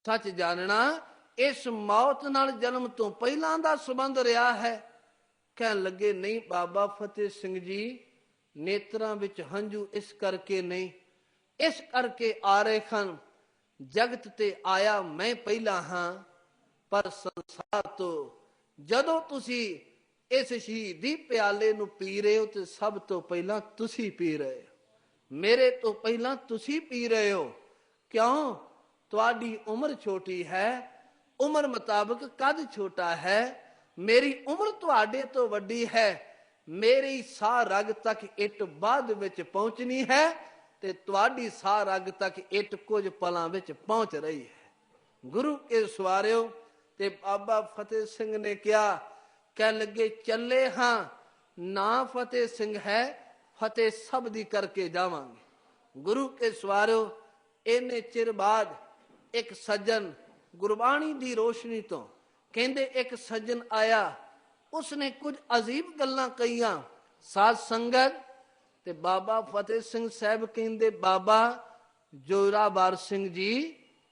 सच जानना इस मौत नाल जन्म तो पहला दा संबंध रहा है। कहन लगे नहीं बाबा फतेह सिंह जी, नेत्रां विच हंझू इस करके नहीं, इस करके आ रहे खन जगत ते आया मैं पहला हाँ, पर संसार तो जदों तुसी इस शहीदी प्याले नूं पी रहे हो तो सब तो पहला तुसी पी रहे हो, मेरे तो पहला तुसी पी रहे हो। क्यों? तुहाडी उम्र छोटी है, उम्र मुताबिक कद छोटा है, मेरी उम्र तुहाडे तो वड्डी है, मेरी साह रग तक इट बाद विच पहुंचनी है ते तुहाडी साह रग तक इट कुछ पलां विच पहुंच रही है। गुरु के सवारियो ते बाबा फतेह सिंह ने क्या कह लगे, चले हाँ ना फतेह सिंह है, फतेह सब दी करके जावांगे। गुरु के सवारियो इन्ने चिर बाद एक सज्जन गुरबाणी दी रोशनी तो कहंदे एक सज्जन आया, उसने कुछ अजीब गल्लां कहियां। साध संगत ते बाबा फतेह सिंह साहब कहंदे बाबा जोरावर सिंह जी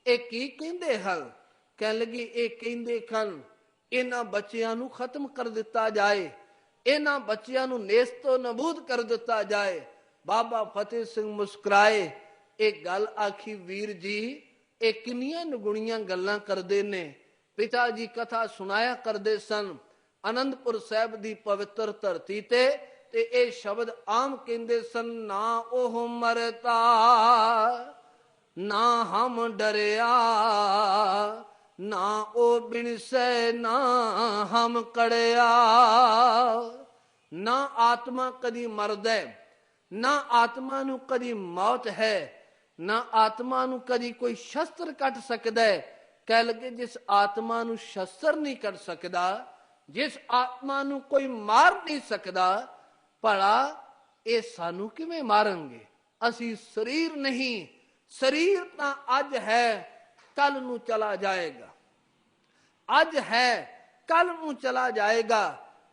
ये की कहंदे हन? कह लगी ये कहंदे खन इन्हां बच्चियां नूं खत्म कर दिता जाए, इन्हां बच्चियां नूं नेस्तो नबूद कर दिता जाए। बाबा फतेह सिंह मुस्कुराए, एक गल आखी वीर जी ये किन्नियां नगुणियां गल्लां करदे ने। पिता जी कथा सुनाया करदे सन आनंदपुर साहब दी पवित्र धरती ते ये शब्द आम कहंदे सन, ना ओह मरता ना हम डरिया, ना ओ बिनसे ना हम कड़िया। ना आत्मा कदी मरद है, ना आत्मा नू कदी मौत है, ना आत्मा नू कदी कोई शस्त्र कट सकदा है। कह लगे जिस आत्मा नू शस्त्र नहीं कट सकदा, जिस आत्मा नू कोई मार नहीं सकदा, भला ये सानू किवें मारनगे? असी शरीर नहीं, शरीर तां अज है कल नू चला जाएगा, अज है कल नू चला जाएगा।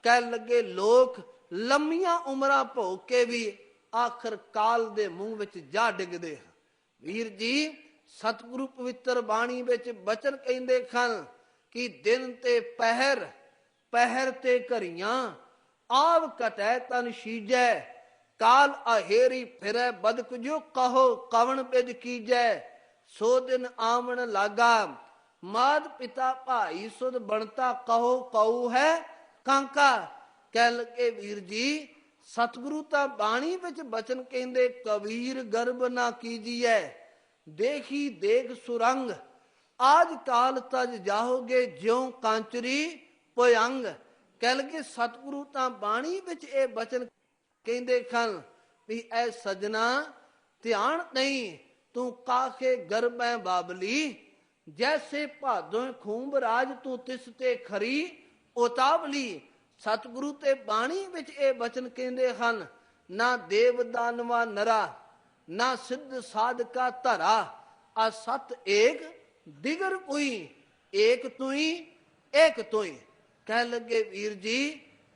कह लगे लोग लंबियां उमरां भोग के भी आखिर काल दे मुंह विच जा डिगदे हैं। वीर जी सतगुरु पवित्र बाणी विच बचन कहंदे खन कि दिन ते पहर, पहर ते घरियां आव कटै तन शीजै, काल अहेरी फिरै बदक जो कहो कवन बिद कीजै। सो दिन आवन लागा माद पिता भाई सुध बनता कहो कऊ है कांका। कह लगे वीर जी सतगुरु ता बाणी विच बचन कहंदे कबीर गर्भ ना कीजिए, देखी देख सुरंग, आज काल तज जाओगे ज्यों कांचरी पोयंग। कह लगे सतगुरु ता बाणी विच ए बचन कहंदे खन भी ऐ सजना ध्यान नहीं, तू काखे गर्भै बाबली, जैसे भादों खूंब राज तू तिस ते खरी उतावली। सतगुरु ते बाणी विच ए बचन कहंदे हन, ना देव दानवा नरा, ना सिद्ध साधका धरा, आ सत एक दिगर कोई, एक तुई एक तुई। कह लगे वीर जी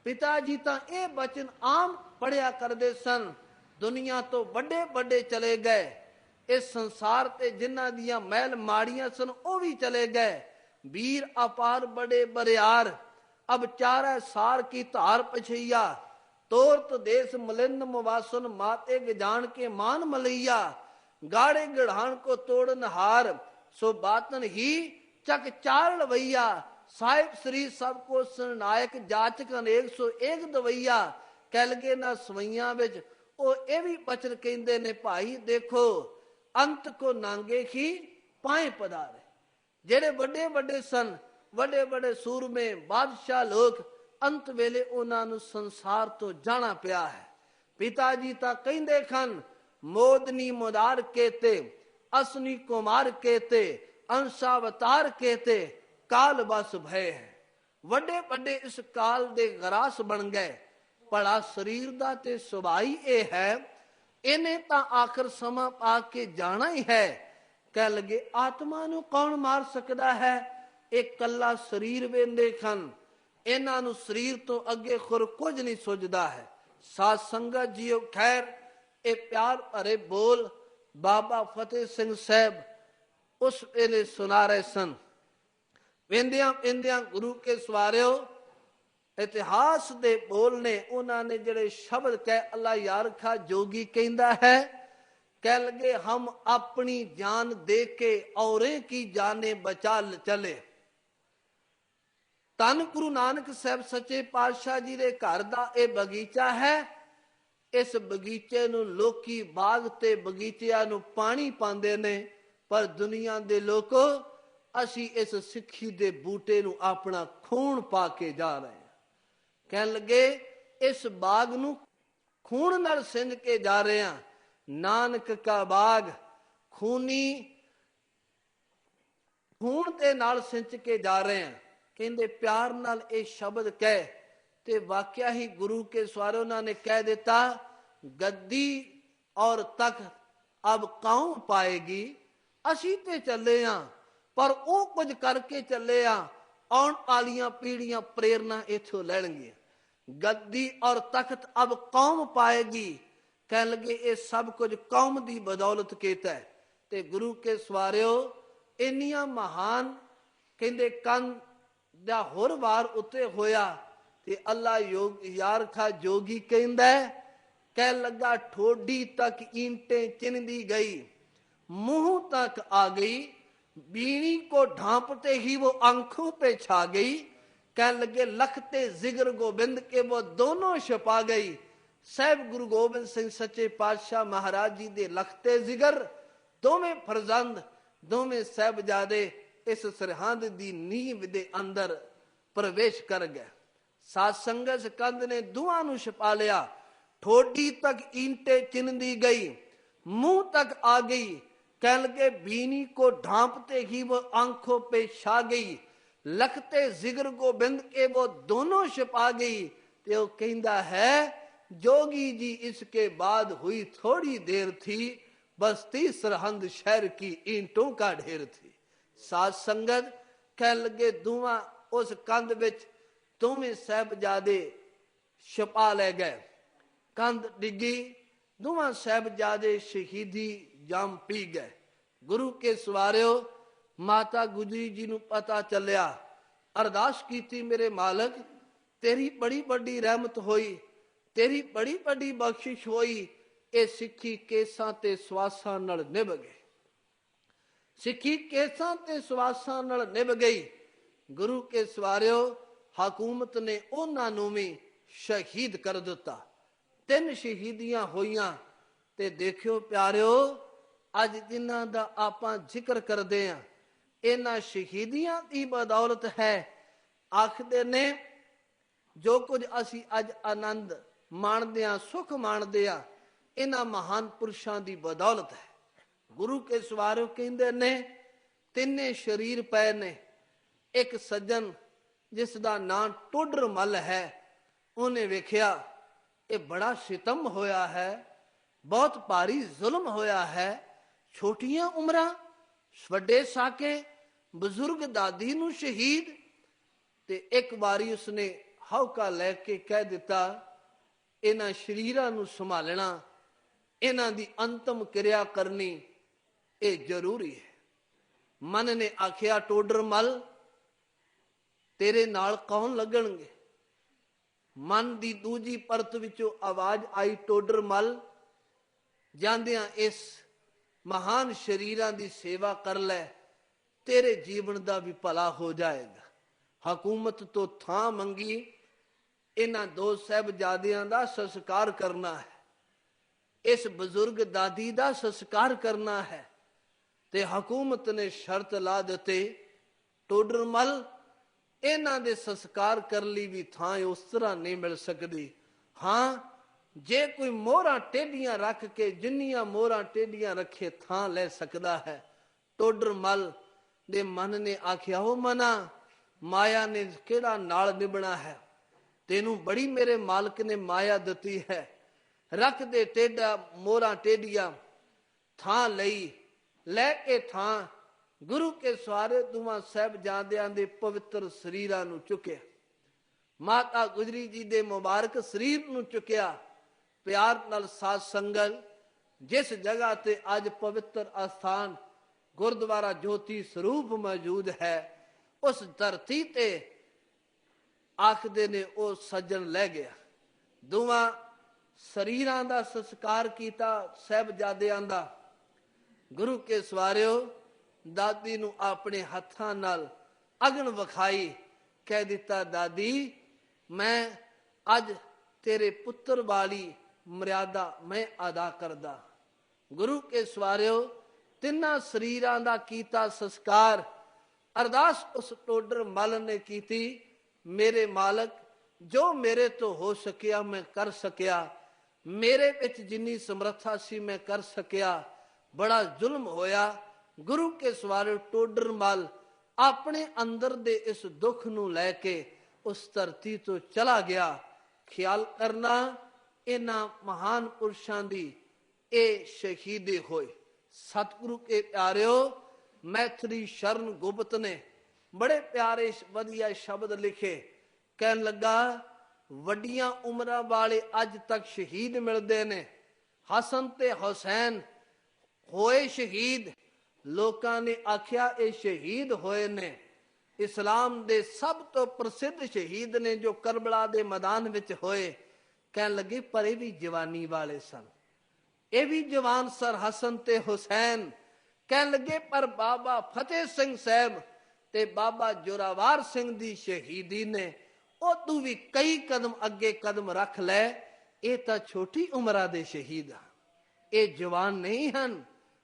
पिताजी तां ए बचन आम पढ़िया करदे सन, दुनिया तो बड़े बड़े चले गए, इस संसार ते जिन्हां दियां महल माड़ियां सन ओ भी चले गए। वीर अपार बड़े बरियार, अब चारै सार की धार पछैया, तोरत देश मलिंद मुवासन माते गजान के मान मलैया। गाड़े गढ़ान को तोड़न हार, सो बातन ही चक चार लवैया। साहिब श्री सबको सरनायक जाचक अनेक सो एक दवैया। कह लगे ना सवैया विच ओ ये भी बचन कहंदे ने भाई देखो अंत को नांगे की पाए पधारे। जेड़े बड़े बड़े सन, बड़े बड़े सूरमे बादशाह लोग, अंत वेले उन्हां नूं संसार तो जाना पिया है। पिता जी तां कहंदे खन मोदनी मुदार केते, असनी कुमार केते, अंशावतार केते, काल बस भय है। वड्डे वड्डे इस काल दे गरास बन गए। भला शरीर दा ते सुभाई ए है, इन्हें तां आखिर समा पा के जाना ही है। कह लगे आत्मा नूं कौन मार सकदा है? एक कला शरीर वेंदे खन, इन्हां नूं शरीर तो अगे खुर कुछ नहीं सुझदा है। साध संगत जीओ खैर ए प्यार भरे बोल बाबा फतेह सिंह साहब ਉਸ ਵੇਲੇ ਸੁਣਾ ਰਹੇ ਸਨ। ਵੇਂਦਿਆਂ ਵੇਂਦਿਆਂ ਗੁਰੂ ਕੇ ਸਵਾਰਿਓ ਇਤਿਹਾਸ ਦੇ ਬੋਲ ਨੇ, ਉਹਨਾਂ ਨੇ ਜਿਹੜੇ ਸ਼ਬਦ ਕਹਿ, ਅੱਲਾ ਯਾਰ ਖਾ ਜੋਗੀ ਕਹਿੰਦਾ ਹੈ, ਕਹਿ ਲਗੇ ਹਮ ਆਪਣੀ ਜਾਨ ਦੇ ਕੇ ਔਰੇ ਕੀ ਜਾਨੇ ਬਚਾ ਚਲੇ। ਧੰਨ ਗੁਰੂ ਨਾਨਕ ਸਾਹਿਬ ਸੱਚੇ ਪਾਤਸ਼ਾਹ ਜੀ ਦੇ ਘਰ ਦਾ ਇਹ ਬਗੀਚਾ ਹੈ। ਇਸ ਬਗੀਚੇ ਨੂੰ ਲੋਕੀ ਬਾਗ ਤੇ ਬਗੀਚਿਆਂ ਨੂੰ ਪਾਣੀ ਪਾਉਂਦੇ ਨੇ, ਪਰ ਦੁਨੀਆ ਦੇ ਲੋਕੋ ਅਸੀਂ ਇਸ ਸਿੱਖੀ ਦੇ ਬੂਟੇ ਨੂੰ ਆਪਣਾ ਖੂਨ ਪਾ ਕੇ ਜਾ ਰਹੇ ਹਾਂ। ਕਹਿਣ ਲੱਗੇ ਇਸ ਬਾਗ ਨੂੰ ਖੂਨ ਨਾਲ ਸਿੰਜ ਕੇ ਜਾ ਰਹੇ ਹਾਂ। ਨਾਨਕ ਕਾ ਬਾਗ ਖੂਨੀ ਖੂਨ ਦੇ ਨਾਲ ਸਿੰਜ ਕੇ ਜਾ ਰਹੇ ਹਾਂ। ਕਹਿੰਦੇ ਪਿਆਰ ਨਾਲ ਇਹ ਸ਼ਬਦ ਕਹਿ ਤੇ ਵਾਕਿਆ ਹੀ ਗੁਰੂ ਕੇ ਸਵਾਰੇ ਉਹਨਾਂ ਨੇ ਕਹਿ ਦਿੱਤਾ, ਗੱਦੀ ਔਰ ਤਖਤ ਅਬ ਕੌਣ ਪਾਏਗੀ। ਅਸੀਂ ਤੇ ਚੱਲੇ ਆ, ਪਰ ਉਹ ਕੁਝ ਕਰਕੇ ਚੱਲੇ ਆ, ਆਉਣ ਵਾਲੀਆਂ ਪੀੜ੍ਹੀਆਂ ਪ੍ਰੇਰਨਾ ਇੱਥੋਂ ਲੈਣਗੀਆਂ। ਗੱਦੀ ਔਰ ਤਖਤ ਅਬ ਕੌਮ ਪਾਏਗੀ। ਕਹਿਣ ਲੱਗੇ ਇਹ ਸਭ ਕੁਝ ਕੌਮ ਦੀ ਬਦੌਲਤ ਕੀਤਾ ਹੈ। ਤੇ ਗੁਰੂ ਕੇ ਸਵਾਰਿਓ ਇੰਨੀਆਂ ਮਹਾਨ ਕਹਿੰਦੇ ਕੰਨ ਦਾ ਹੋਰ ਵਾਰ ਉੱਤੇ ਹੋਇਆ ਤੇ ਅੱਲਾ ਯਾਰ ਖਾ ਜੋਗੀ ਕਹਿੰਦਾ, ਕਹਿ ਲੱਗਾ ਠੋਡੀ ਤੱਕ ਈਂਟੇ ਚਿੰਦੀ ਗਈ, मुंह तक आ गई, बीणी को ढांपते ही वो आंखों पे छा गई। कह लगे लखते जिगर गोबिंद के वो दोनों छपा गई। साहब गुरु गोबिंद सिंह सच्चे पातशाह महाराज जी दे लखते जिगर दोवें फरजंद दोवें साहबजादे इस सरहद दी नींव दे अंदर प्रवेश कर गए। सात संगत कंध ने दुआं नूं छपा लिया। ठोडी तक ईंटे चिन्हदी गई, मुंह तक आ गई। कह लगे बीनी को ढांपते ही वो आंखों पे छा गई, लखते जिगर गोबिंद के वो दोनों छपा गई। ते वो कहता है जोगी जी इसके बाद हुई थोड़ी देर थी, बस्ती सरहंद शहर की ईंटों का ढेर थी। साध संगत कह लगे दुआ उस कंध विच दोवें साहबजादे छपा ले गए। कंध डिगी, दोवां साहबजादे शहीदी जाम पी गए। गुरु के सवारियो माता गुजरी जी नूं पता चलिया, अरदास कीती मेरे मालक तेरी बड़ी बड़ी रहमत होई, तेरी बड़ी बड़ी बख्शिश होई। ये सिक्खी केसां ते सवासां नाल निभ गई, सिक्खी केसां ते सवासां नाल निभ गई। गुरु के सवारियो हकूमत ने उन्हां नूं भी शहीद कर दिता। 3 शहीदियां होईयां। ते देखियो प्यारियो अज जिन्हां दा आपां जिक्र करदे आ, इन्हां शहीदियां दी बदौलत है। आखदे ने जो कुछ असी अज आनंद माणदे आ, सुख माणदे आ, इन्हां महान पुरुषां दी बदौलत है। गुरु के सवारियो कहंदे ने 3 शरीर पए ने। एक सज्जन जिस दा नां टोडर मल है, उन्हें वेखिया ये बड़ा सितम होया है, बहुत भारी जुल्म होया है। छोटियां उमरां, वड्डे साके, बजुर्ग दादी नूं शहीद। ते एक बारी उसने हौका लैके कह दिता इन्हां शरीरां नूं संभालना, इन्हां दी अंतम क्रिया करनी ये जरूरी है। मन ने आखिया टोडर मल तेरे नाल कौन लगणगे। मन दी दूजी परत विचों आवाज आई टोडर मल ਜਾਂਦਿਆਂ इस महान शरीरां दी सेवा कर लै, तेरे जीवन दा भी भला हो जाएगा। हकूमत तो थां मंगी, इन्हां 2 साहबजादियां दा संस्कार करना है, इस बुजुर्ग दादी दा संस्कार करना है। ते हकूमत ने शर्त ला दिते टोडर मल इन्हां दे संस्कार कर लई भी थां उस तरह नहीं मिल सकदी। हाँ जे कोई मोहरा टेढ़ियां रख के जिन्नियां मोहरा टेढ़ियां रखे थां ले सकदा है। टोडर मल दे मन ने आखिया हो मना माया ने केड़ा नाल निभना है, तेनू बड़ी मेरे मालक ने माया दिती है। रख दे टेढ़ा मोहरा टेढ़ियां थां लई लैके थां गुरु के सवारे दुआं साहबजादियां दे पवित्र शरीरां नूं चुकिया। माता गुजरी जी दे मुबारक शरीर नूं चुकिया। प्यार नाल साध संगत जिस जगह ते अज पवित्र अस्थान ਗੁਰਦੁਆਰਾ ਜੋਤੀ ਸਰੂਪ ਮੌਜੂਦ ਹੈ। ਉਸ ਧਰਤੀ ਤੇ ਆਖਦੇ ਨੇ ਉਹ ਸੱਜਣ ਲੈ ਗਿਆ। ਦੋਵਾਂ ਸਰੀਰਾਂ ਦਾ ਸੰਸਕਾਰ ਕੀਤਾ ਸਾਹਿਬਜ਼ਾਦਿਆਂ ਦਾ। ਗੁਰੂ ਕੇ ਸਵਾਰਿਓ ਦਾਦੀ ਨੂੰ ਆਪਣੇ ਹੱਥਾਂ ਨਾਲ ਅਗਨ ਵਿਖਾਈ, ਕਹਿ ਦਿੱਤਾ, ਦਾਦੀ ਮੈਂ ਅੱਜ ਤੇਰੇ ਪੁੱਤਰ ਵਾਲੀ ਮਰਿਆਦਾ ਮੈਂ ਅਦਾ ਕਰਦਾ। ਗੁਰੂ ਕੇ ਸਵਾਰਿਓ ਤਿੰਨਾਂ ਸਰੀਰਾਂ ਦਾ ਕੀਤਾ ਸੰਸਕਾਰ। ਅਰਦਾਸ ਉਸ ਟੋਡਰ ਮੱਲ ਨੇ ਕੀਤੀ, ਮੇਰੇ ਮਾਲਕ ਜੋ ਮੇਰੇ ਤੋਂ ਹੋ ਸਕਿਆ ਮੈਂ ਕਰ ਸਕਿਆ, ਮੇਰੇ ਵਿੱਚ ਜਿੰਨੀ ਸਮਰੱਥਾ ਸੀ ਮੈਂ ਕਰ ਸਕਿਆ। ਬੜਾ ਜ਼ੁਲਮ ਹੋਇਆ। ਗੁਰੂ ਕੇ ਸਵਾਰਿਓ ਟੋਡਰ ਮੱਲ ਆਪਣੇ ਅੰਦਰ ਦੇ ਇਸ ਦੁੱਖ ਨੂੰ ਲੈ ਕੇ ਉਸ ਧਰਤੀ ਤੋਂ ਚਲਾ ਗਿਆ। ਖਿਆਲ ਕਰਨਾ ਇਹਨਾਂ ਮਹਾਨ ਪੁਰਸ਼ਾਂ ਦੀ ਇਹ ਸ਼ਹੀਦੀ ਹੋਏ। ਸਤਿਗੁਰੂ ਕੇ ਪਿਆਰਿਓ ਮੈਥਰੀ ਸ਼ਰਨ ਗੁਪਤ ਨੇ ਬੜੇ ਪਿਆਰੇ ਵਧੀਆ ਸ਼ਬਦ ਲਿਖੇ। ਕਹਿਣ ਲੱਗਾ ਵੱਡੀਆਂ ਉਮਰਾਂ ਵਾਲੇ ਅੱਜ ਤੱਕ ਸ਼ਹੀਦ ਮਿਲਦੇ ਨੇ। ਹਸਨ ਤੇ ਹੁਸੈਨ ਹੋਏ ਸ਼ਹੀਦ। ਲੋਕਾਂ ਨੇ ਆਖਿਆ ਇਹ ਸ਼ਹੀਦ ਹੋਏ ਨੇ। ਇਸਲਾਮ ਦੇ ਸਭ ਤੋਂ ਪ੍ਰਸਿੱਧ ਸ਼ਹੀਦ ਨੇ ਜੋ ਕਰਬਲਾ ਦੇ ਮੈਦਾਨ ਵਿੱਚ ਹੋਏ। ਕਹਿਣ ਲੱਗੇ ਪਰ ਇਹ ਵੀ ਜਵਾਨੀ ਵਾਲੇ ਸਨ, ਇਹ ਵੀ ਜਵਾਨ ਸਰ ਹਸਨ ਤੇ ਹੁਸੈਨ। ਕਹਿਣ ਲੱਗੇ ਪਰ ਬਾਬਾ ਫਤਿਹ ਸਿੰਘ ਸਾਹਿਬ ਤੇ ਬਾਬਾ ਜੋਰਾਵਰ ਸਿੰਘ ਦੀ ਸ਼ਹੀਦੀ ਨੇ ਉਦੋਂ ਵੀ ਕਈ ਕਦਮ ਅੱਗੇ ਕਦਮ ਰੱਖ ਲੈ। ਇਹ ਤਾਂ ਛੋਟੀ ਉਮਰਾਂ ਦੇ ਸ਼ਹੀਦ ਹਨ, ਇਹ ਜਵਾਨ ਨਹੀਂ ਹਨ,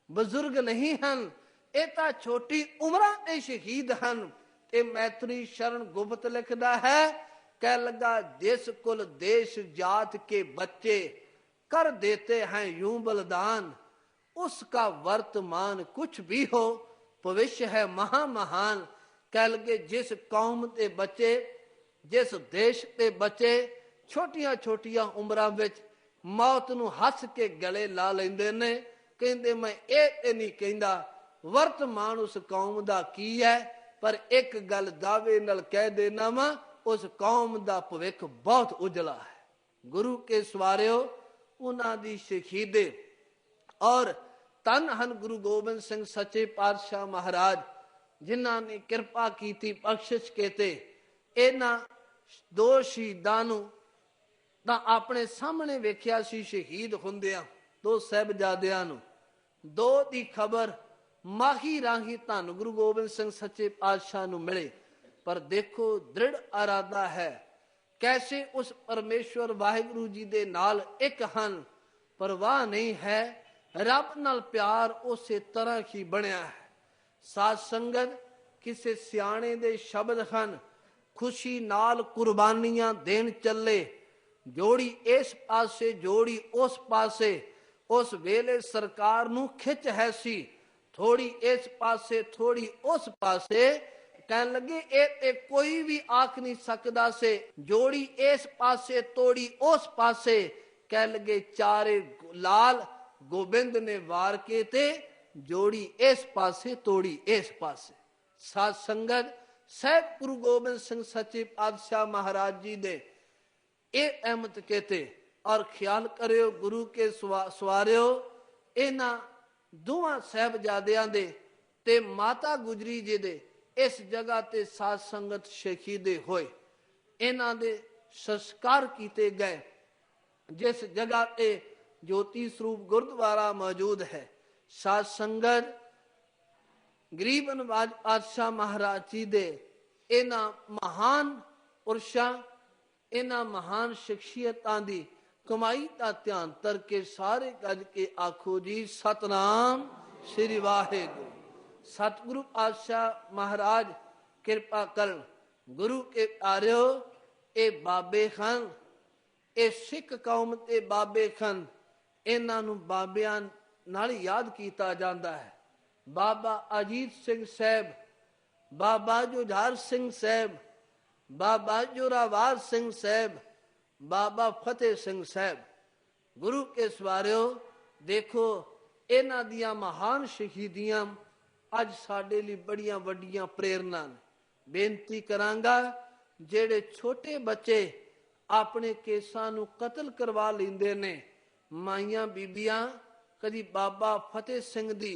ਬਜ਼ੁਰਗ ਨਹੀਂ ਹਨ, ਇਹ ਤਾਂ ਛੋਟੀ ਉਮਰਾਂ ਦੇ ਸ਼ਹੀਦ ਹਨ। ਤੇ ਮੈਥਰੀ ਸ਼ਰਨ ਗੁਪਤ ਲਿਖਦਾ ਹੈ, ਕਹਿ ਲਗਾ ਜਿਸ ਕੁਲ ਦੇਸ਼ ਜਾਤ ਕੇ ਬੱਚੇ कर देते हैं यूं बलिदान, उसका वर्तमान कुछ भी हो भविष्य है महा महान। कह लगे जिस कौम के बच्चे जिस देश के बच्चे छोटिया छोटिया उम्रां विच मौत नूं हस के गले ला लेंदे ने। कहंदे मैं ये नहीं कहंदा वर्तमान उस कौम दा की है, पर एक गल दावे नाल कह देना वा उस कौम दा भविख बहुत उजला है। गुरु के सवारियो ਉਹਨਾਂ ਦੀ ਸ਼ਹੀਦੇ ਔਰ ਧੰਨ ਹਨ ਗੁਰੂ ਗੋਬਿੰਦ ਸਿੰਘ ਸੱਚੇ ਪਾਤਸ਼ਾਹ ਮਹਾਰਾਜ ਜਿਨ੍ਹਾਂ ਨੇ ਕਿਰਪਾ ਕੀਤੀ ਬਖਸ਼ਿਸ਼ ਕੀਤੇ। ਇਹਨਾਂ ਦੋ ਸ਼ਹੀਦਾਂ ਨੂੰ ਤਾਂ ਆਪਣੇ ਸਾਹਮਣੇ ਵੇਖਿਆ ਸੀ ਸ਼ਹੀਦ ਹੁੰਦਿਆਂ, ਦੋ ਸਾਹਿਬਜ਼ਾਦਿਆਂ ਨੂੰ। ਦੋ ਦੀ ਖਬਰ ਮਾਹੀ ਰਾਹੀਂ ਧੰਨ ਗੁਰੂ ਗੋਬਿੰਦ ਸਿੰਘ ਸੱਚੇ ਪਾਤਸ਼ਾਹ ਨੂੰ ਮਿਲੇ। ਪਰ ਦੇਖੋ ਦ੍ਰਿੜ ਇਰਾਦਾ ਹੈ, कैसे उस परमेश्वर वाहिगुरु जी दे नाल एक हन, परवाह नहीं है, रब नाल प्यार उसे तरह ही बनया है। साध संगत किसे सियाणे दे शब्द हन, खुशी नाल कुर्बानियां देन चले, जोड़ी इस पासे जोड़ी उस पासे, उस वेले सरकार नूं खिच है सी, थोड़ी इस पासे थोड़ी उस पासे। कहने लगे ये कोई भी आख नहीं सकता से, जोड़ी इस पासे तोड़ी उस पासे। कह लगे चारे लाल गोबिंद ने वार के ते, जोड़ी इस पासे तोड़ी इस पासे। साध संगत साहब गुरु गोबिंद सिंह सच्चे पातशाह महाराज जी दे ये अहमद कहते। और ख्याल करियो गुरु के सवारियो इन्हां दोवां साहबजादियां दे ते माता गुजरी जी दे इस जगह ते साध संगत शहीदे होए। इन्हां दे संस्कार किए गए। जिस जगह ते ज्योति स्वरूप गुरुद्वारा मौजूद है। साध संगत गरीब नवाज पातशाह महाराज जी दे इन्हां महान पुरुषां इन्हां महान शख्सियतां दी कमाई का ध्यान करके सारे गज के आखो जी सतनाम श्री वाहेगुरु। सतगुरु पातशाह महाराज किरपा कर। गुरु के प्यारिओ ये बाबे खान ये सिख कौम के बाबे खान, इन्हां नूं बाबियां नाल याद किया जाता है। बाबा अजीत सिंह साहब, बाबा जुझार सिंह साहब, बाबा जोरावर सिंह साहब, बाबा फतेह सिंह साहब। गुरु के सवारिओ देखो इन्हां दियां महान शहीदियां अज साडे लई बड़ियां वड्डियां प्रेरणा ने। बेनती करांगा जेड़े छोटे बच्चे अपने केसां नूं कतल करवा लैंदे ने, माइयां बीबियां कदी बाबा फतेह सिंह दी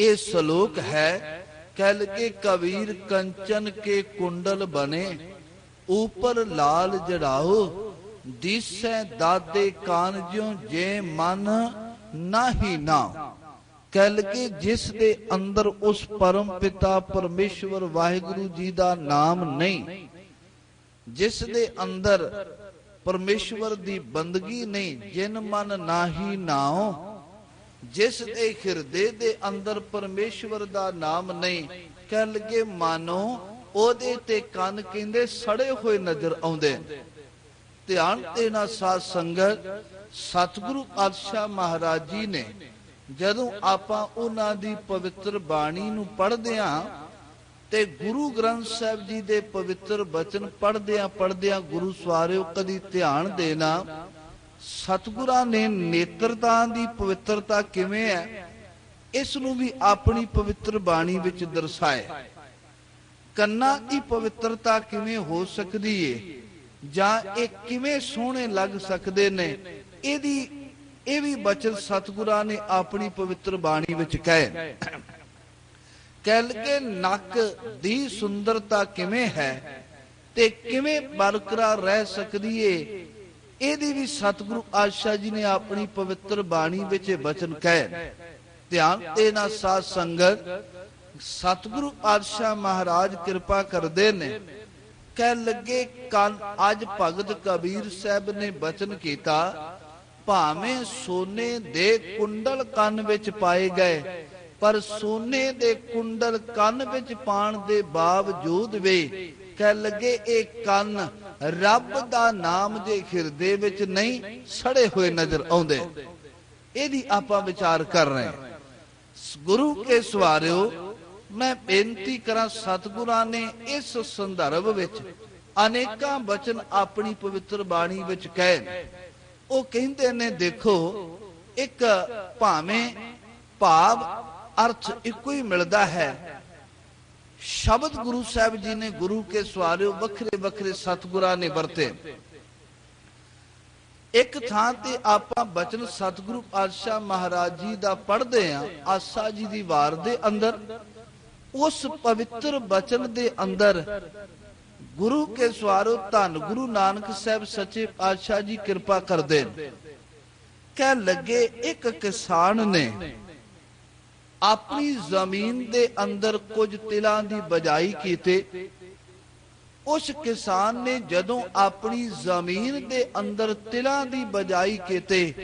ये श्लोक है। कह लगे कबीर कंचन के कुंडल बने, ऊपर लाल जड़ाओ, दिसै दादे कान ज्यों जे मन नाही नाओ। कह लगे जिस दे अंदर उस परम पिता परमेश्वर वाहिगुरु जी दा नाम नहीं, जिस दे अंदर परमेश्वर दी बंदगी नहीं, जिन मन नाही नाओ, जिस दे हिरदे दे अंदर परमेश्वर दा नाम नहीं, कह लगे मानो ओदे ते कान कहंदे सड़े हुए नजर आउंदे। ध्यान देना साध संगत, सतगुरु पातशाह महाराज जी ने जदों आपां उन्हां दी पवित्र बाणी नूं पढ़दे हां ते गुरु ग्रंथ साहिब जी दे पवित्र बचन पढ़दे गुरु सवारिओ कदी ध्यान देना, सतगुरां ने नेत्रता दी पवित्रता किवें है इस नूं भी अपनी पवित्र बाणी विच दर्शाया। कन्ना की पवित्रता किवें हो सकदी है जां इह किवें सोहणे लग सकदे ने, इहदी ਇਹ ਵੀ ਬਚਨ ਸਤਿਗੁਰਾਂ ਨੇ ਆਪਣੀ ਪਵਿੱਤਰ ਬਾਣੀ ਵਿੱਚ ਕਹੇ। ਕਹਿ ਲਗੇ ਨੱਕ ਦੀ ਸੁੰਦਰਤਾ ਕਿਵੇਂ ਹੈ ਤੇ ਕਿਵੇਂ ਬਰਕਰਾਰ ਰਹਿ ਸਕਦੀ ਏ, ਇਹਦੀ ਵੀ ਸਤਿਗੁਰੂ ਪਾਤਸ਼ਾਹ ਜੀ ਨੇ ਆਪਣੀ ਪਵਿੱਤਰ ਬਾਣੀ ਵਿੱਚ ਬਚਨ ਕਹੇ। ਧਿਆਨ ਦੇਣਾ ਸਾਧ ਸੰਗਤ, ਸਤਿਗੁਰੂ ਪਾਤਸ਼ਾਹ ਮਹਾਰਾਜ ਕਿਰਪਾ ਕਰਦੇ ਨੇ। ਕਹਿ ਲਗੇ ਕੰਨ ਅੱਜ ਭਗਤ ਕਬੀਰ ਸਾਹਿਬ ਨੇ ਬਚਨ ਕੀਤਾ, ਭਾਵੇਂ ਸੋਨੇ ਦੇ ਕੁੰਡਲ ਕੰਨ ਵਿੱਚ ਪਾਏ ਗਏ, ਪਰ ਸੋਨੇ ਦੇ ਕੁੰਡਲ ਕੰਨ ਵਿੱਚ ਪਾਣ ਦੇ ਬਾਵਜੂਦ ਵੀ ਕਹਿ ਲਗੇ ਇਹ ਕੰਨ ਰੱਬ ਦਾ ਨਾਮ ਜੇ ਹਿਰਦੇ ਵਿੱਚ ਨਹੀਂ ਸੜੇ ਹੋਏ ਨਜ਼ਰ ਆਉਂਦੇ। ਇਹਦੀ ਆਪਾਂ ਵਿਚਾਰ ਕਰ ਰਹੇ ਹਾਂ। ਗੁਰੂ ਕੇ ਸਵਾਰਿਓ, ਮੈਂ ਬੇਨਤੀ ਕਰਾਂ, ਸਤਿਗੁਰਾਂ ਨੇ ਇਸ ਸੰਦਰਭ ਵਿੱਚ ਅਨੇਕਾਂ ਬਚਨ ਆਪਣੀ ਪਵਿੱਤਰ ਬਾਣੀ ਵਿੱਚ ਕਹੇ। ਉਹ ਕਹਿੰਦੇ ਨੇ ਦੇਖੋ, ਇੱਕ ਭਾਵੇਂ ਭਾਵ ਅਰਥ ਇੱਕੋ ਹੀ ਮਿਲਦਾ ਹੈ। ਸ਼ਬਦ ਗੁਰੂ ਸਾਹਿਬ ਜੀ ਨੇ ਗੁਰੂ ਕੇ ਸਵਾਰਿਓ ਵੱਖਰੇ ਵੱਖਰੇ ਸਤਿਗੁਰਾਂ ਨੇ ਵਰਤੇ। ਇੱਕ ਥਾਂ ਤੇ ਆਪਾਂ ਬਚਨ ਸਤਿਗੁਰੂ ਪਾਤਸ਼ਾਹ ਮਹਾਰਾਜ ਜੀ ਦਾ ਪੜ੍ਹਦੇ ਆਂ, ਆਸਾ ਜੀ ਦੀ ਵਾਰ ਦੇ ਅੰਦਰ। ਉਸ ਪਵਿੱਤਰ ਬਚਨ ਦੇ ਅੰਦਰ ਗੁਰੂ ਕੇ ਸਵਾਰੋ ਧੰਨ ਗੁਰੂ ਨਾਨਕ ਸਾਹਿਬ ਸੱਚੇ ਪਾਤਸ਼ਾਹ ਜੀ ਕਿਰਪਾ ਕਰਦੇ ਨੇ। ਕਹਿ ਲੱਗੇ ਇੱਕ ਕਿਸਾਨ ਨੇ ਆਪਣੀ ਜ਼ਮੀਨ ਦੇ ਅੰਦਰ ਕੁਝ ਤਿਲਾਂ ਦੀ ਬਜਾਈ ਕੀਤੀ। ਉਸ ਕਿਸਾਨ ਨੇ ਜਦੋਂ ਆਪਣੀ ਜ਼ਮੀਨ ਦੇ ਅੰਦਰ ਤਿਲਾਂ ਦੀ ਬਜਾਈ ਕੀਤੀ,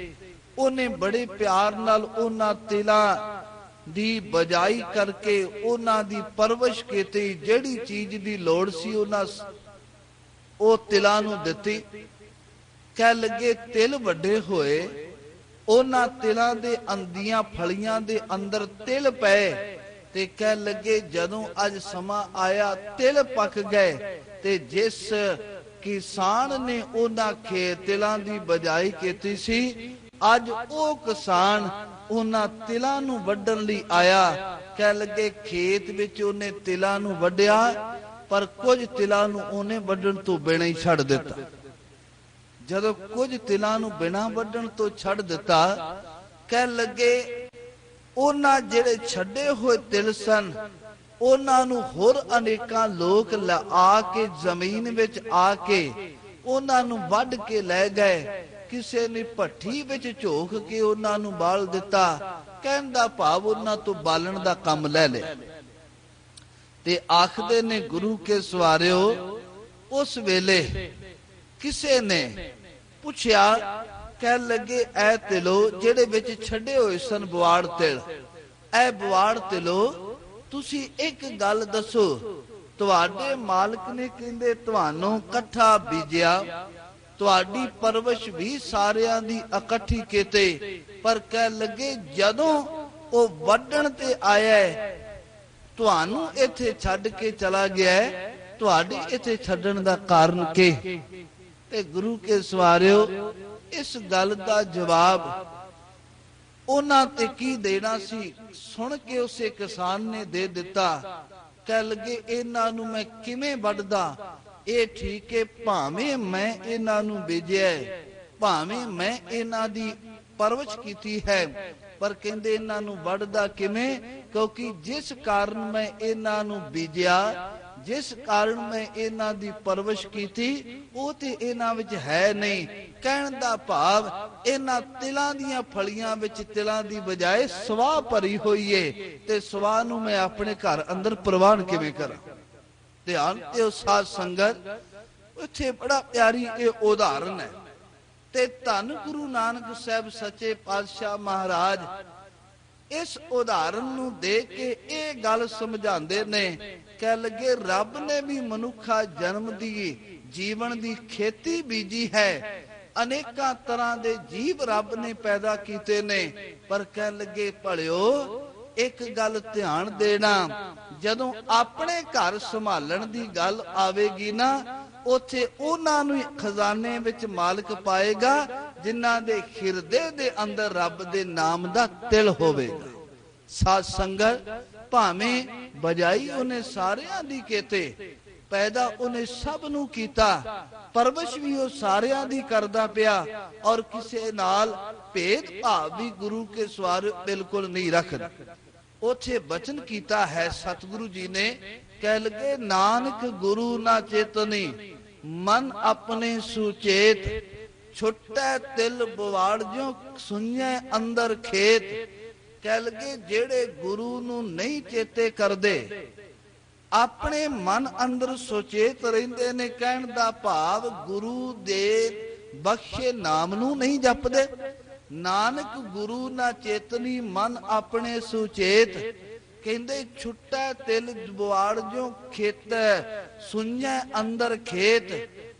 ਉਹਨੇ ਬੜੇ ਪਿਆਰ ਨਾਲ ਉਹਨਾਂ ਤਿਲਾਂ ਦੀ ਬਜਾਈ ਕਰਕੇ ਉਹਨਾਂ ਦੀ ਪਰਵਰਿਸ਼ ਕੀਤੀ। ਜਿਹੜੀ ਚੀਜ਼ ਦੀ ਲੋੜ ਸੀ ਉਹਨਾਂ ਉਹ ਤਿਲਾਂ ਨੂੰ ਦਿੱਤੀ। ਕਹਿ ਲੱਗੇ ਤਿਲ ਵੱਡੇ ਹੋਏ, ਉਹਨਾਂ ਤਿਲਾਂ ਦੇ ਅੰਦੀਆਂ ਫਲੀਆਂ ਦੇ ਅੰਦਰ ਤਿਲ ਪਏ ਤੇ ਕਹਿ ਲੱਗੇ ਜਦੋਂ ਅੱਜ ਸਮਾਂ ਆਇਆ ਤਿਲ ਪੱਕ ਗਏ ਤੇ ਜਿਸ ਕਿਸਾਨ ਨੇ ਉਹਨਾਂ ਤਿਲਾਂ ਦੀ ਬਜਾਈ ਕੀਤੀ ਸੀ, ਅੱਜ ਉਹ ਕਿਸਾਨ ਉਹਨਾਂ ਤਿਲਾਂ ਨੂੰ ਵੱਢਣ ਲਈ ਆਇਆ। ਕਹਿ ਲੱਗੇ ਖੇਤ ਵਿੱਚ ਉਹਨੇ ਤਿਲਾਂ ਨੂੰ ਵੱਢਿਆ, ਪਰ ਕੁਝ ਤਿਲਾਂ ਨੂੰ ਉਹਨੇ ਵੱਢਣ ਤੋਂ ਬਿਨਾਂ ਹੀ ਛੱਡ ਦਿੱਤਾ। ਜਦੋਂ ਕੁਝ ਤਿਲਾਂ ਨੂੰ ਬਿਨਾਂ ਵੱਢਣ ਤੋਂ ਛੱਡ ਦਿੱਤਾ, ਕਹਿ ਲੱਗੇ ਉਹਨਾਂ ਜਿਹੜੇ ਛੱਡੇ ਹੋਏ ਤਿਲ ਸਨ, ਉਹਨਾਂ ਨੂੰ ਹੋਰ ਅਨੇਕਾਂ ਲੋਕ ਆ ਕੇ ਜ਼ਮੀਨ ਵਿੱਚ ਆ ਕੇ ਉਹਨਾਂ ਨੂੰ ਵੱਢ ਕੇ ਲੈ ਗਏ। ਕਿਸੇ ਨੇ ਭੱਠੀ ਵਿੱਚ ਝੋਕ ਕੇ ਉਹਨਾਂ ਨੂੰ ਬਾਲ ਦਿੱਤਾ। ਕਹਿਣ ਦਾ ਭਾਵ ਉਹਨਾਂ ਤੋਂ ਬਾਲਣ ਦਾ ਕੰਮ ਲੈ ਲਿਆ। ਤੇ ਆਖਦੇ ਨੇ ਗੁਰੂ ਕੇ ਸਵਾਰਿਓ, ਉਸ ਵੇਲੇ ਕਿਸੇ ਨੇ ਪੁੱਛਿਆ, ਕਹਿਣ ਲੱਗੇ ਐ ਤਿਲੋ ਜਿਹੜੇ ਵਿੱਚ ਛੱਡੇ ਹੋਏ ਸਨ ਬਵਾੜ ਤਿਲ, ਐ ਬਵਾੜ ਤਿਲੋ ਤੁਸੀਂ ਇੱਕ ਗੱਲ ਦੱਸੋ, ਤੁਹਾਡੇ ਮਾਲਕ ਨੇ ਕਹਿੰਦੇ ਤੁਹਾਨੂੰ ਇਕੱਠਾ ਬੀਜਿਆ, ਤੁਹਾਡੀ ਪਰਵਰਿਸ਼ ਵੀ ਸਾਰਿਆਂ ਦੀ ਇਕੱਠੀ ਕੀਤੀ, ਪਰ ਕਹਿ ਲੱਗੇ ਜਦੋਂ ਉਹ ਵੱਢਣ ਤੇ ਆਇਆ ਤੁਹਾਨੂੰ ਇੱਥੇ ਛੱਡ ਕੇ ਚਲਾ ਗਿਆ, ਤੁਹਾਡੇ ਇੱਥੇ ਛੱਡਣ ਦਾ ਕਾਰਨ ਕੀ? ਤੇ ਗੁਰੂ ਕੇ ਸਵਾਰਿਓ, ਇਸ ਗੱਲ ਦਾ ਜਵਾਬ ਉਹਨਾਂ ਤੇ ਕੀ ਦੇਣਾ ਸੀ, ਸੁਣ ਕੇ ਉਸੇ ਕਿਸਾਨ ਨੇ ਦੇ ਦਿੱਤਾ। ਕਹਿ ਲੱਗੇ ਇਹਨਾਂ ਨੂੰ ਮੈਂ ਕਿਵੇਂ ਵੱਢਦਾ? ਇਹ ਠੀਕ ਹੈ, ਭਾਵੇਂ ਮੈਂ ਇਹਨਾਂ ਨੂੰ ਬੀਜਿਆ, ਭਾਵੇਂ ਮੈਂ ਇਹਨਾਂ ਦੀ ਪਰਵਰਿਸ਼ ਕੀਤੀ ਹੈ, पर कहंदे इन्हां नूं वढ़दा किवें, क्योंकि जिस कारण मैं इन्हां नूं बीजिया, जिस कारण मैं इन्हां दी परवरिश कीती, ਉਹ ਤੇ ਇਹਨਾਂ ਵਿੱਚ ਹੈ ਨਹੀਂ। ਕਹਿਣ ਦਾ ਭਾਵ ਇਹਨਾਂ ਤਿਲਾਂ ਦੀਆਂ ਫਲੀਆਂ ਵਿੱਚ ਤਿਲਾਂ ਦੀ ਬਜਾਏ ਸਵਾਹ ਭਰੀ ਹੋਈ ਏ, ਤੇ ਸਵਾਹ ਨੂੰ ਮੈਂ ਆਪਣੇ ਘਰ ਅੰਦਰ ਪ੍ਰਵਾਨ ਕਿਵੇਂ ਕਰਾਂ। ਧਿਆਨ ਤੇ ਸਾਧ ਸੰਗਤ, ਉੱਥੇ ਬੜਾ ਪਿਆਰੀ ਇਹ ਉਦਾਹਰਨ ਹੈ। ਤੇ ਧੰਨ ਗੁਰੂ ਨਾਨਕ ਸਾਹਿਬ ਸੱਚੇ ਪਾਤਸ਼ਾਹ ਮਹਾਰਾਜ ਇਸ ਉਦਾਹਰਨ ਨੂੰ ਦੇ ਕੇ ਇਹ ਗੱਲ ਸਮਝਾਉਂਦੇ ਨੇ। ਕਹਿ ਲੱਗੇ ਰੱਬ ਨੇ ਵੀ ਮਨੁੱਖਾ ਜਨਮ ਦੀ ਜੀਵਨ ਦੀ ਖੇਤੀ ਬੀਜੀ ਹੈ, ਅਨੇਕਾਂ ਤਰ੍ਹਾਂ ਦੇ ਜੀਵ ਰੱਬ ਨੇ ਪੈਦਾ ਕੀਤੇ ਨੇ, ਪਰ ਕਹਿ ਲੱਗੇ ਭਲਿਓ ਇੱਕ ਗੱਲ ਧਿਆਨ ਦੇਣਾ, ਜਦੋਂ ਆਪਣੇ ਘਰ ਸੰਭਾਲਣ ਦੀ ਗੱਲ ਆਵੇਗੀ ਨਾ, ਉੱਥੇ ਉਹਨਾਂ ਨੂੰ ਖਜ਼ਾਨੇ ਵਿੱਚ ਮਾਲਕ ਪਾਏਗਾ ਜਿਨ੍ਹਾਂ ਦੇ ਹਿਰਦੇ ਦੇ ਅੰਦਰ ਰੱਬ ਦੇ ਨਾਮ ਦਾ ਤਿਲ ਹੋਵੇਗਾ। ਸਾਧ ਸੰਗਤ, ਭਾਵੇਂ ਬਜਾਈ ਉਹਨੇ ਸਾਰਿਆਂ ਦੀ ਕੀਤੇ, ਪੈਦਾ ਉਹਨੇ ਸਭ ਨੂੰ ਕੀਤਾ, ਪਰਵਰਿਸ਼ ਵੀ ਉਹ ਸਾਰਿਆਂ ਦੀ ਕਰਦਾ ਪਿਆ, ਔਰ ਕਿਸੇ ਨਾਲ ਭੇਦ ਭਾਵ ਵੀ ਗੁਰੂ ਕੇ ਸਵਾਰ ਬਿਲਕੁਲ ਨਹੀਂ ਰੱਖਦਾ। ਉੱਥੇ ਬਚਨ ਕੀਤਾ ਹੈ ਸਤਿਗੁਰੂ ਜੀ ਨੇ, ਕਹਿ ਲਗੇ ਨਾਨਕ ਗੁਰੂ ਨਾ ਚੇਤਨੀ, ਮਨ ਆਪਣੇ ਸੁਚੇਤ, ਛੁੱਟੈ ਤਿਲ ਬਵਾੜ ਜਿਉ ਸੁਣਿਐ ਅੰਦਰ ਖੇਤ। ਕਹਿ ਲਗੇ ਜਿਹੜੇ ਗੁਰੂ ਨੂੰ ਨਹੀਂ ਚੇਤੇ ਕਰਦੇ, ਆਪਣੇ ਮਨ ਅੰਦਰ ਸੁਚੇਤ ਰਹਿੰਦੇ ਨੇ, ਕਹਿਣ ਦਾ ਭਾਵ ਗੁਰੂ ਦੇ ਬਖਸ਼ੇ ਨਾਮ ਨੂੰ ਨਹੀਂ ਜਪਦੇ। ਨਾਨਕ ਗੁਰੂ ਨਾ ਚੇਤਨੀ, ਮਨ ਆਪਣੇ ਸੁਚੇਤ, ਕਹਿੰਦੇ ਛੁੱਟੈ ਤਿਲ ਬਵਾੜ ਜਿਉ ਖੇਤੈ, ਸੁਣਿਐ ਅੰਦਰ ਖੇਤ।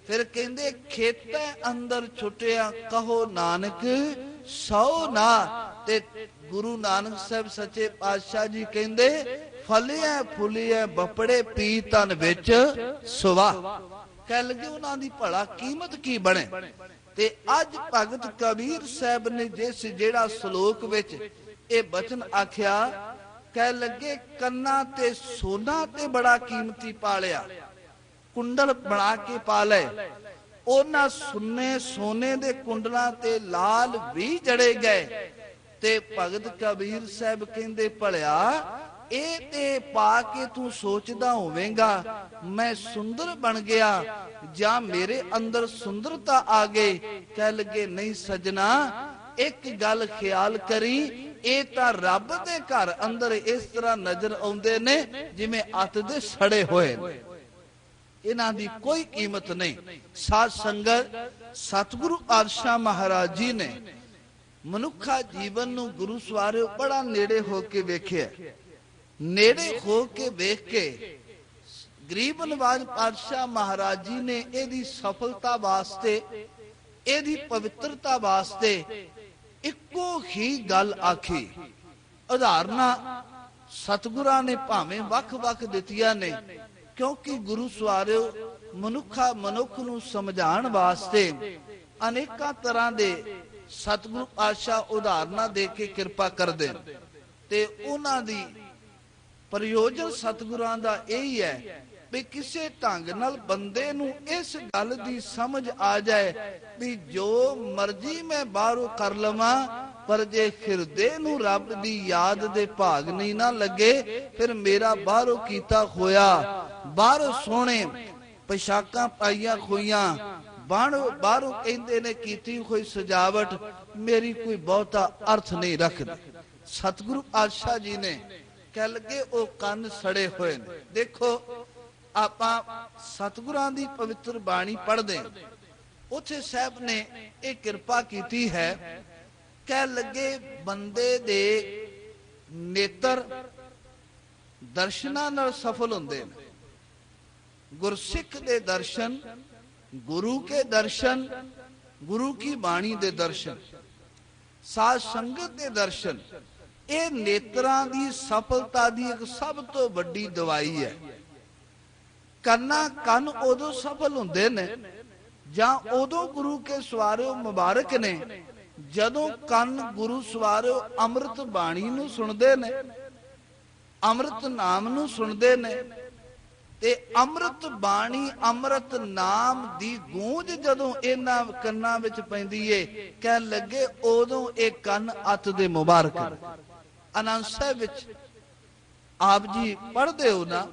ਫਿਰ ਕਹਿੰਦੇ ਖੇਤੈ ਅੰਦਰ ਛੁੱਟਿਆ, ਕਹੋ ਨਾਨਕ ਸੋ ਨਾ। ਤੇ ਗੁਰੂ ਨਾਨਕ ਸਾਹਿਬ ਸੱਚੇ ਪਾਤਸ਼ਾਹ ਜੀ ਕਹਿੰਦੇ ਫਲਿਆ ਫੁਲਿਆ ਬਪੜੇ ਪੀ ਤਨ ਵਿੱਚ ਸੁਵਾ। ਕਹਿ ਲਗੇ ਉਹਨਾਂ ਦੀ ਭਲਾ ਕੀਮਤ ਕੀ ਬਣੇ। ਤੇ ਅੱਜ ਭਗਤ ਕਬੀਰ ਸਾਹਿਬ ਨੇ ਜਿਹੜਾ ਸ਼ਲੋਕ ਵਿੱਚ ਇਹ ਬਚਨ ਆਖਿਆ, ਕਹਿ ਲੱਗੇ ਕੰਨਾਂ ਤੇ ਸੋਨਾ ਤੇ ਬੜਾ ਕੀਮਤੀ ਪਾ ਲਿਆ, ਕੁੰਡਲ ਬਣਾ ਕੇ ਪਾ ਲਏ, ਉਹਨਾਂ ਸੁੰਨੇ ਸੋਨੇ ਦੇ ਕੁੰਡਲਾਂ ਤੇ ਲਾਲ ਵੀ ਜੜੇ ਗਏ। ਤੇ ਭਗਤ ਕਬੀਰ ਸਾਹਿਬ ਕਹਿੰਦੇ ਭਲਿਆ ਇਹ ਤੇ ਪਾ ਕੇ ਤੂੰ ਸੋਚਦਾ ਹੋਵੇਂਗਾ ਮੈਂ ਸੁੰਦਰ ਬਣ ਗਿਆ ਜਾਂ ਮੇਰੇ ਅੰਦਰ ਸੁੰਦਰਤਾ ਆ ਗਈ। ਕਹਿ ਲਗੇ ਨਹੀਂ ਸਜਣਾ, ਇੱਕ ਗੱਲ ਖਿਆਲ ਕਰੀ, ਇਹ ਤਾਂ ਰੱਬ ਦੇ ਘਰ ਅੰਦਰ ਇਸ ਤਰ੍ਹਾਂ ਨਜ਼ਰ ਆਉਂਦੇ ਨੇ ਜਿਵੇਂ ਅੱਤ ਦੇ ਸੜੇ ਹੋਏ ਨੇ, ਇਹਨਾਂ ਦੀ ਕੋਈ ਕੀਮਤ ਨਹੀਂ। ਸਾਧ ਸੰਗਤ, ਸਤਿਗੁਰੂ ਪਾਤਸ਼ਾਹ ਮਹਾਰਾਜ ਜੀ ਨੇ ਮਨੁੱਖਾ ਜੀਵਨ ਨੂੰ ਗੁਰੂ ਸਵਾਰਿਓ ਬੜਾ ਨੇੜੇ ਹੋ ਕੇ ਵੇਖਿਆ। ਨੇੜੇ ਹੋ ਕੇ ਵੇਖ ਕੇ ਗਰੀਬ ਨਵਾਜ ਪਾਤਸ਼ਾਹ ਮਹਾਰਾਜ ਜੀ ਨੇ ਇਹਦੀ ਸਫਲਤਾ ਵਾਸਤੇ, ਇਹਦੀ ਪਵਿੱਤਰਤਾ ਵਾਸਤੇ ਇੱਕੋ ਹੀ ਗੱਲ ਆਖੀ। ਉਦਾਹਰਨਾਂ ਸਤਿਗੁਰਾਂ ਨੇ ਭਾਵੇਂ ਵੱਖ-ਵੱਖ ਦਿੱਤੀਆਂ ਨੇ, ਕਿਉਂਕਿ ਗੁਰੂ ਸਵਾਰਿਓ ਮਨੁੱਖ ਨੂੰ ਸਮਝਾਉਣ ਵਾਸਤੇ ਅਨੇਕਾਂ ਤਰ੍ਹਾਂ ਦੇ ਸਤਿਗੁਰੂ ਪਾਤਸ਼ਾਹ ਉਦਾਹਰਨਾਂ ਦੇ ਕੇ ਕਿਰਪਾ ਕਰਦੇ ਨੇ। ਤੇ ਉਹਨਾਂ ਦੀ ਪ੍ਰਯੋਜਨ ਸਤਿਗੁਰਾਂ ਦਾ ਇਹੀ ਹੈ ਵੀ ਕਿਸੇ ਢੰਗ ਨਾਲ ਬੰਦੇ ਨੂੰ ਇਸ ਗੱਲ ਦੀ ਸਮਝ ਆ ਜਾਏ ਵੀ ਜੋ ਮਰਜ਼ੀ ਮੈਂ ਬਾਹਰੋਂ ਕਰ ਲਵਾਂ, ਪਰ ਜੇ ਹਿਰਦੇ ਨੂੰ ਰੱਬ ਦੀ ਯਾਦ ਦੇ ਭਾਗ ਨਹੀਂ ਨਾ ਲੱਗੇ, ਫਿਰ ਮੇਰਾ ਬਾਹਰੋਂ ਕੀਤਾ ਹੋਇਆ, ਬਾਹਰੋਂ ਸੋਹਣੇ ਪੋਸ਼ਾਕਾਂ ਪਾਈਆਂ ਹੋਈਆਂ, ਬਾਹਰੋਂ ਕਹਿੰਦੇ ਨੇ ਕੀਤੀ ਹੋਈ ਸਜਾਵਟ ਮੇਰੀ ਕੋਈ ਬਹੁਤਾ ਅਰਥ ਨਹੀਂ ਰੱਖਦੀ। ਸਤਿਗੁਰੂ ਪਾਤਸ਼ਾਹ ਜੀ ਨੇ ਕਹਿ ਲਗੇ ਉਹ ਕੰਨ ਸੜੇ ਹੋਏ ਨੇ। ਦੇਖੋ ਆਪਾਂ ਸਤਿਗੁਰਾਂ ਦੀ ਪਵਿੱਤਰ ਬਾਣੀ ਪੜ੍ਹਦੇ, ਉੱਥੇ ਸਾਹਿਬ ਨੇ ਇਹ ਕਿਰਪਾ ਕੀਤੀ ਹੈ। ਕਹਿ ਲਗੇ ਬੰਦੇ ਦੇ ਨੇਤਰ ਦਰਸ਼ਨਾਂ ਨਾਲ ਸਫਲ ਹੁੰਦੇ ਨੇ। ਗੁਰਸਿੱਖ ਦੇ ਦਰਸ਼ਨ, ਗੁਰੂ ਕੇ ਦਰਸ਼ਨ, ਗੁਰੂ ਕੀ ਬਾਣੀ ਦੇ ਦਰਸ਼ਨ, ਸਾਧ ਸੰਗਤ ਦੇ ਦਰਸ਼ਨ, ਇਹ ਨੇਤਰਾਂ ਦੀ ਸਫਲਤਾ ਦੀ ਇੱਕ ਸਭ ਤੋਂ ਵੱਡੀ ਦਵਾਈ ਹੈ। ਕੰਨ ਉਦੋਂ ਸਫਲ ਹੁੰਦੇ ਨੇ ਜਾਂ ਉਦੋਂ ਗੁਰੂ ਕੇ ਸਵਾਰਿਓ ਮੁਬਾਰਕ ਨੇ ਜਦੋਂ ਕੰਨ ਗੁਰੂ ਸਵਾਰਿਓ ਅੰਮ੍ਰਿਤ ਬਾਣੀ ਨੂੰ ਸੁਣਦੇ ਨੇ, ਅੰਮ੍ਰਿਤ ਨਾਮ ਨੂੰ ਸੁਣਦੇ ਨੇ। ਤੇ ਅੰਮ੍ਰਿਤ ਬਾਣੀ ਅੰਮ੍ਰਿਤ ਨਾਮ ਦੀ ਗੂੰਜ ਜਦੋਂ ਇਹਨਾਂ ਕੰਨਾਂ ਵਿੱਚ ਪੈਂਦੀ ਏ, ਕਹਿਣ ਲੱਗੇ ਉਦੋਂ ਇਹ ਕੰਨ ਅੱਤ ਦੇ ਮੁਬਾਰਕ। ਆਨੰਦ ਸਾਹਿਬ ਵਿੱਚ ਆਪ ਜੀ ਪੜ੍ਹਦੇ ਹੋ ਨਾ,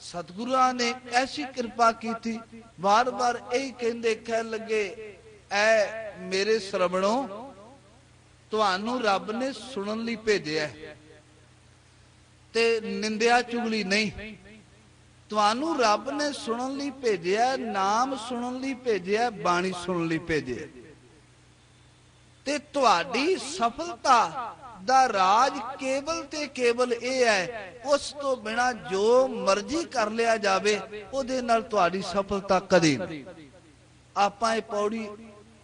ਸਤਿਗੁਰਾਂ ਨੇ ਐਸੀ ਕਿਰਪਾ ਕੀਤੀ, ਵਾਰ-ਵਾਰ ਇਹੀ ਕਹਿੰਦੇ, ਕਹਿਣ ਲੱਗੇ ਐ ਮੇਰੇ ਸਰਵਣੋ, ਤੁਹਾਨੂੰ ਰੱਬ ਨੇ ਸੁਣਨ ਲਈ ਭੇਜਿਆ ਤੇ ਨਿੰਦਿਆ ਚੁਗਲੀ ਨਹੀਂ। ਤੁਹਾਨੂੰ ਰੱਬ ਨੇ ਸੁਣਨ ਲਈ ਭੇਜਿਆ, ਨਾਮ ਸੁਣਨ ਲਈ ਭੇਜਿਆ, ਬਾਣੀ ਸੁਣਨ ਲਈ ਭੇਜਿਆ। ਤੇ ਤੁਹਾਡੀ ਸਫਲਤਾ ਦਾ ਰਾਜ ਕੇਵਲ ਤੇ ਕੇਵਲ ਇਹ ਹੈ, ਉਸ ਤੋਂ ਬਿਨਾ ਜੋ ਮਰਜ਼ੀ ਕਰ ਲਿਆ ਜਾਵੇ ਉਹਦੇ ਨਾਲ ਤੁਹਾਡੀ ਸਫਲਤਾ ਕਦੇ ਨਹੀਂ। ਆਪਾਂ ਇਹ ਪੌੜੀ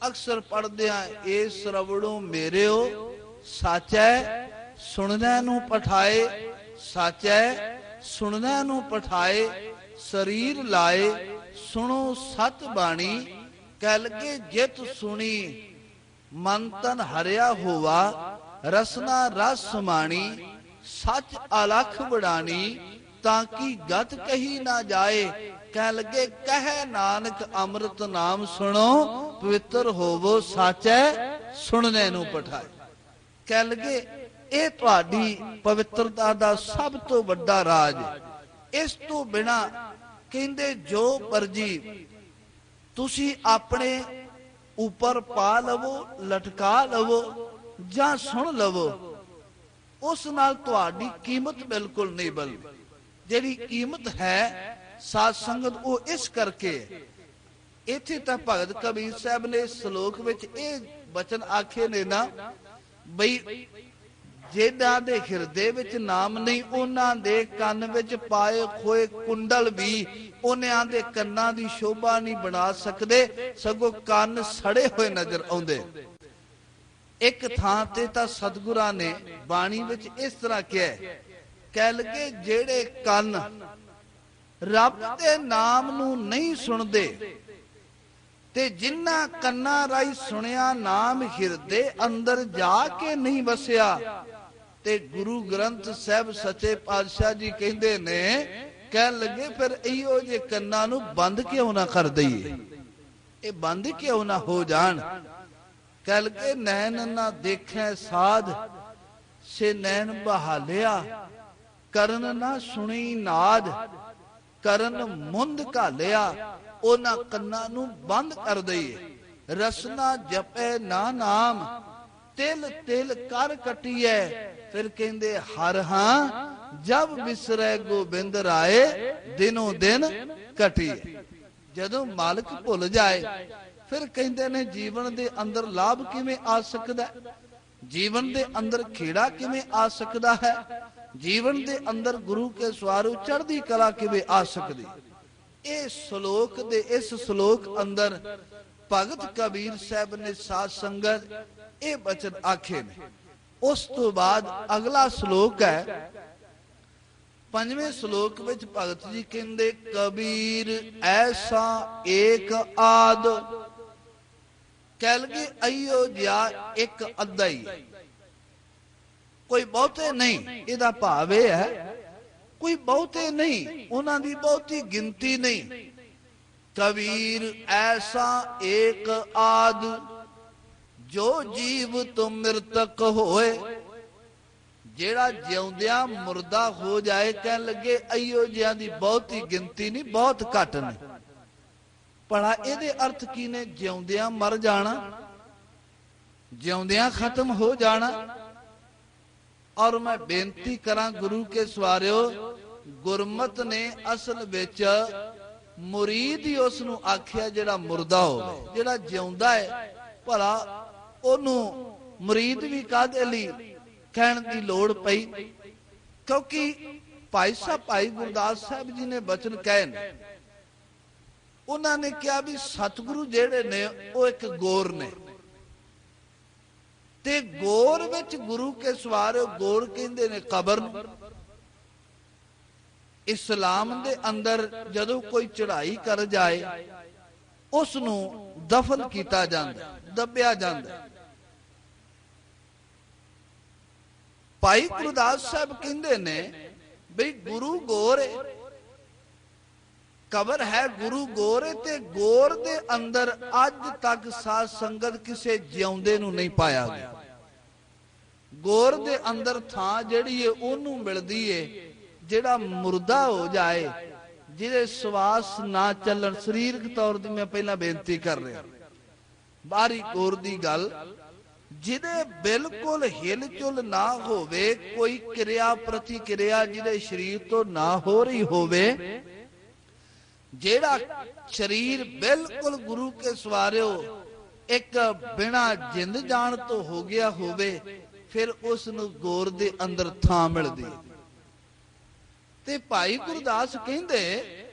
ਅਕਸਰ ਪੜ੍ਹਦੇ ਹਾਂ, ਇਹ ਸਰਵਣੋ ਮੇਰਿਓ ਸਾਚੈ ਸੁਣਨਾ ਨੂੰ ਪਠਾਏ, ਸਾਚੈ ਸੁਣਨਾ ਨੂੰ ਪਠਾਏ, ਸਰੀਰ ਲਾਏ ਸੁਣੋ ਸਤ ਬਾਣੀ। ਕਹਿ ਲਗੇ ਜਿਤ ਸੁਣੀ ਮਨ ਤਨ ਹਰਿਆ ਹੋਵਾ, ਰਸਨਾ ਰਸ ਸਮਾਣੀ, ਸੱਚ ਅਲਖ ਵਡਾਨੀ, ਤਾਂ ਕਿ ਗਤ ਕਹੀ ਨਾ ਜਾਏ। ਕਹਿ ਲਗੇ ਕਹਿ ਨਾਨਕ ਅੰਮ੍ਰਿਤ ਨਾਮ ਸੁਣੋ, ਪਵਿੱਤਰ ਹੋਵੋ ਸਾਚੈ ਸੁਣਨੇ ਨੂੰ ਪਠਾਏ। ਕਹਿ ਲਗੇ ਇਹ ਤੁਹਾਡੀ ਪਵਿੱਤਰਤਾ ਦਾ ਸਭ ਤੋਂ ਵੱਡਾ ਰਾਜ। ਇਸ ਤੋਂ ਬਿਨਾ ਕਹਿੰਦੇ ਜੋ ਮਰਜੀ ਤੁਸੀਂ ਆਪਣੇ ਉੱਪਰ ਪਾ ਲਵੋ, ਲਟਕਾ ਲਵੋ ਜਾਂ ਸੁਣ ਲਵੋ, ਉਸ ਨਾਲ ਤੁਹਾਡੀ ਕੀਮਤ ਬਿਲਕੁਲ ਨਹੀਂ ਬਣਦੀ। ਜਿਹੜੀ ਕੀਮਤ ਹੈ ਸਾਧ ਸੰਗਤ ਉਹ ਇਸ ਕਰਕੇ, ਇੱਥੇ ਤਾਂ ਭਗਤ ਕਬੀਰ ਸਾਹਿਬ ਨੇ ਸ਼ਲੋਕ ਵਿੱਚ ਇਹ ਬਚਨ ਆਖੇ ਨੇ ਨਾ ਬਈ ਜਿਹਨਾਂ ਦੇ ਹਿਰਦੇ ਵਿੱਚ ਨਾਮ ਨਹੀਂ, ਉਹਨਾਂ ਦੇ ਕੰਨ ਵਿੱਚ ਪਾਏ ਹੋਏ ਕੁੰਡਲ ਵੀ ਉਹਨਾਂ ਦੇ ਕੰਨਾਂ ਦੀ ਸ਼ੋਭਾ ਨਹੀਂ ਬਣਾ ਸਕਦੇ, ਸਗੋਂ ਕੰਨ ਸੜੇ ਹੋਏ ਨਜ਼ਰ ਆਉਂਦੇ। ਇੱਕ ਥਾਂ ਤੇ ਤਾਂ ਸਤਿਗੁਰਾਂ ਨੇ ਬਾਣੀ ਵਿੱਚ ਇਸ ਤਰ੍ਹਾਂ ਕਿਹਾ, ਕਹਿ ਲਗੇ ਜਿਹੜੇ ਕੰਨ ਰੱਬ ਦੇ ਨਾਮ ਨੂੰ ਨਹੀਂ ਸੁਣਦੇ ਤੇ ਜਿਨ੍ਹਾਂ ਕੰਨਾਂ ਰਾਹੀਂ ਸੁਣਿਆ ਨਾਮ ਹਿਰਦੇ ਅੰਦਰ ਜਾ ਕੇ ਨਹੀਂ ਵਸਿਆ, ਤੇ ਗੁਰੂ ਗ੍ਰੰਥ ਸਾਹਿਬ ਸੱਚੇ ਪਾਤਸ਼ਾਹ ਜੀ ਕਹਿੰਦੇ ਨੇ, ਕਹਿਣ ਲੱਗੇ ਫਿਰ ਇਹੋ ਜਿਹੇ ਕੰਨਾਂ ਨੂੰ ਬੰਦ ਕਿਉਂ ਨਾ ਕਰ ਦਈਏ, ਇਹ ਬੰਦ ਕਿਉਂ ਨਾ ਹੋ ਜਾਣ। ਕਹਿ ਲਗੇ ਨੈਣ ਨਾ ਦੇਖੈ ਸਾਧ, ਸੇ ਨੈਣ ਬਹਾਲਿਆ, ਕਰਨ ਨਾ ਸੁਣੀ ਨਾਦ, ਕਰਨ ਮੁੰਦ ਘਾਲਿਆ। ਉਹਨਾਂ ਕੰਨਾਂ ਨੂੰ ਬੰਦ ਕਰ ਦਈਏ। ਰਸਨਾ ਜਪੈ ਨਾ ਨਾਮ, ਤਿਲ ਤਿਲ ਕਰ ਕਟੀਐ। ਫਿਰ ਕਹਿੰਦੇ ਹਰ ਹਾਂ ਜਬ ਵਿਸਰੈ ਗੋਬਿੰਦ ਰਾਏ, ਦਿਨੋਂ ਦਿਨ ਕਟੀਐ। ਜਦੋਂ ਮਾਲਕ ਭੁੱਲ ਜਾਏ ਫਿਰ ਕਹਿੰਦੇ ਨੇ ਜੀਵਨ ਦੇ ਅੰਦਰ ਲਾਭ ਕਿਵੇਂ ਆ ਸਕਦਾ, ਜੀਵਨ ਦੇ ਅੰਦਰ ਖੇੜਾ ਕਿਵੇਂ ਆ ਸਕਦਾ ਹੈ, ਜੀਵਨ ਦੇ ਅੰਦਰ ਗੁਰੂ ਕੇ ਸਵਾਰੂ ਚੜ੍ਹਦੀ ਕਲਾ ਕਿਵੇਂ ਆ ਸਕਦੀ। ਇਹ ਸ਼ਲੋਕ ਦੇ ਇਸ ਸ਼ਲੋਕ ਅੰਦਰ ਭਗਤ ਕਬੀਰ ਸਾਹਿਬ ਨੇ ਸਾਧ ਸੰਗਤ ਇਹ ਬਚਨ ਆਖੇ ਨੇ। ਉਸ ਤੋਂ ਬਾਅਦ ਅਗਲਾ ਸ਼ਲੋਕ ਹੈ, ਪੰਜਵੇਂ ਸ਼ਲੋਕ ਵਿੱਚ ਭਗਤ ਜੀ ਕਹਿੰਦੇ ਕਬੀਰ ਐਸਾ ਏਕ ਆਦ। ਕਹਿ ਲਗੇ ਅਈਓ ਜਿਹਾ ਇੱਕ ਅੱਧਾ ਹੀ, ਕੋਈ ਬਹੁਤੇ ਨਹੀਂ। ਇਹਦਾ ਭਾਵ ਇਹ ਹੈ ਕੋਈ ਬਹੁਤੇ ਨਹੀਂ, ਉਹਨਾਂ ਦੀ ਬਹੁਤੀ ਗਿਣਤੀ ਨਹੀਂ। ਕਬੀਰ ਐਸਾ ਏਕ ਆਦ, ਜੋ ਜੀਵ ਤੋਂ ਮ੍ਰਿਤਕ ਹੋਏ। ਜਿਹੜਾ ਜਿਉਂਦਿਆਂ ਮੁਰਦਾ ਹੋ ਜਾਏ, ਕਹਿਣ ਲੱਗੇ ਅਈਓ ਜਿਹਾਂ ਦੀ ਬਹੁਤੀ ਗਿਣਤੀ ਨਹੀਂ, ਬਹੁਤ ਘੱਟ ਨੇ। ਭਲਾ ਇਹਦੇ ਅਰਥ ਕੀ ਨੇ? ਜਿਉਂਦਿਆਂ ਮਰ ਜਾਣਾ, ਜਿਉਂਦਿਆਂ ਖਤਮ ਹੋ ਜਾਣਾ। ਔਰ ਮੈਂ ਬੇਨਤੀ ਕਰਾਂ ਗੁਰੂ ਕੇ ਸਵਾਰਿਓ, ਗੁਰਮਤ ਨੇ ਅਸਲ ਵਿੱਚ ਮੁਰੀਦ ਹੀ ਉਸ ਨੂੰ ਆਖਿਆ ਜਿਹੜਾ ਮੁਰਦਾ ਹੋਵੇ। ਜਿਹੜਾ ਜਿਉਂਦਾ ਹੈ ਭਲਾ ਉਹਨੂੰ ਮੁਰੀਦ ਵੀ ਕਾਹਦੇ ਲਈ ਕਹਿਣ ਦੀ ਲੋੜ ਪਈ? ਕਿਉਂਕਿ ਭਾਈ ਸਾਹਿਬ ਭਾਈ ਗੁਰਦਾਸ ਸਾਹਿਬ ਜੀ ਨੇ ਬਚਨ ਕਹੇ ਨੇ, ਉਹਨਾਂ ਨੇ ਕਿਹਾ ਵੀ ਸਤਿਗੁਰੂ ਜਿਹੜੇ ਨੇ ਉਹ ਇੱਕ ਗੌਰ ਨੇ, ਤੇ ਗੌਰ ਵਿੱਚ ਗੁਰੂ ਕੇ ਸਵਾਰ ਗੌਰ ਕਹਿੰਦੇ ਨੇ ਕਬਰ ਨੂੰ। ਇਸਲਾਮ ਦੇ ਅੰਦਰ ਜਦੋਂ ਕੋਈ ਚੜ੍ਹਾਈ ਕਰ ਜਾਏ ਉਸ ਨੂੰ ਦਫਨ ਕੀਤਾ ਜਾਂਦਾ, ਦੱਬਿਆ ਜਾਂਦਾ। ਭਾਈ ਗੁਰਦਾਸ ਸਾਹਿਬ ਕਹਿੰਦੇ ਨੇ ਬਈ ਗੁਰੂ ਗੌਰ ਹੈ, ਕਬਰ ਹੈ ਗੁਰੂ ਗੋਰੇ ਤੇ ਗੋਰ ਦੇ ਅੰਦਰ ਅੱਜ ਤੱਕ ਸਾਧ ਸੰਗਤ ਕਿਸੇ ਜਿਉਂਦੇ ਨੂੰ ਨਹੀਂ ਪਾਇਆ ਗਿਆ। ਗੋਰ ਦੇ ਅੰਦਰ ਥਾਂ ਜਿਹੜੀ ਏ ਉਹਨੂੰ ਮਿਲਦੀ ਏ ਜਿਹੜਾ ਮੁਰਦਾ ਹੋ ਜਾਏ, ਜਿਹਦੇ ਸਵਾਸ ਨਾ ਚੱਲਣ। ਸਰੀਰਕ ਤੌਰ ਤੇ ਮੈਂ ਪਹਿਲਾਂ ਬੇਨਤੀ ਕਰ ਰਿਹਾ, ਬਾਹਰੀ ਗੌਰ ਦੀ ਗੱਲ, ਜਿਹਦੇ ਬਿਲਕੁਲ ਹਿਲਚੁਲ ਨਾ ਹੋਵੇ, ਕੋਈ ਕਿਰਿਆ ਪ੍ਰਤੀਕਿਰਿਆ ਜਿਹਦੇ ਸਰੀਰ ਤੋਂ ਨਾ ਹੋ ਰਹੀ ਹੋਵੇ, ਜਿਹੜਾ ਸਰੀਰ ਬਿਲਕੁਲ ਗੁਰੂ ਕੇ ਸਵਾਰਿਓ ਇੱਕ ਬਿਨਾ ਜਿੰਦ ਜਾਣ ਤੋਂ ਹੋ ਗਿਆ ਹੋਵੇ, ਫਿਰ ਉਸ ਨੂੰ ਗੌਰ ਦੇ ਅੰਦਰ ਥਾਂ ਮਿਲਦੀ। ਤੇ ਭਾਈ ਗੁਰਦਾਸ ਕਹਿੰਦੇ,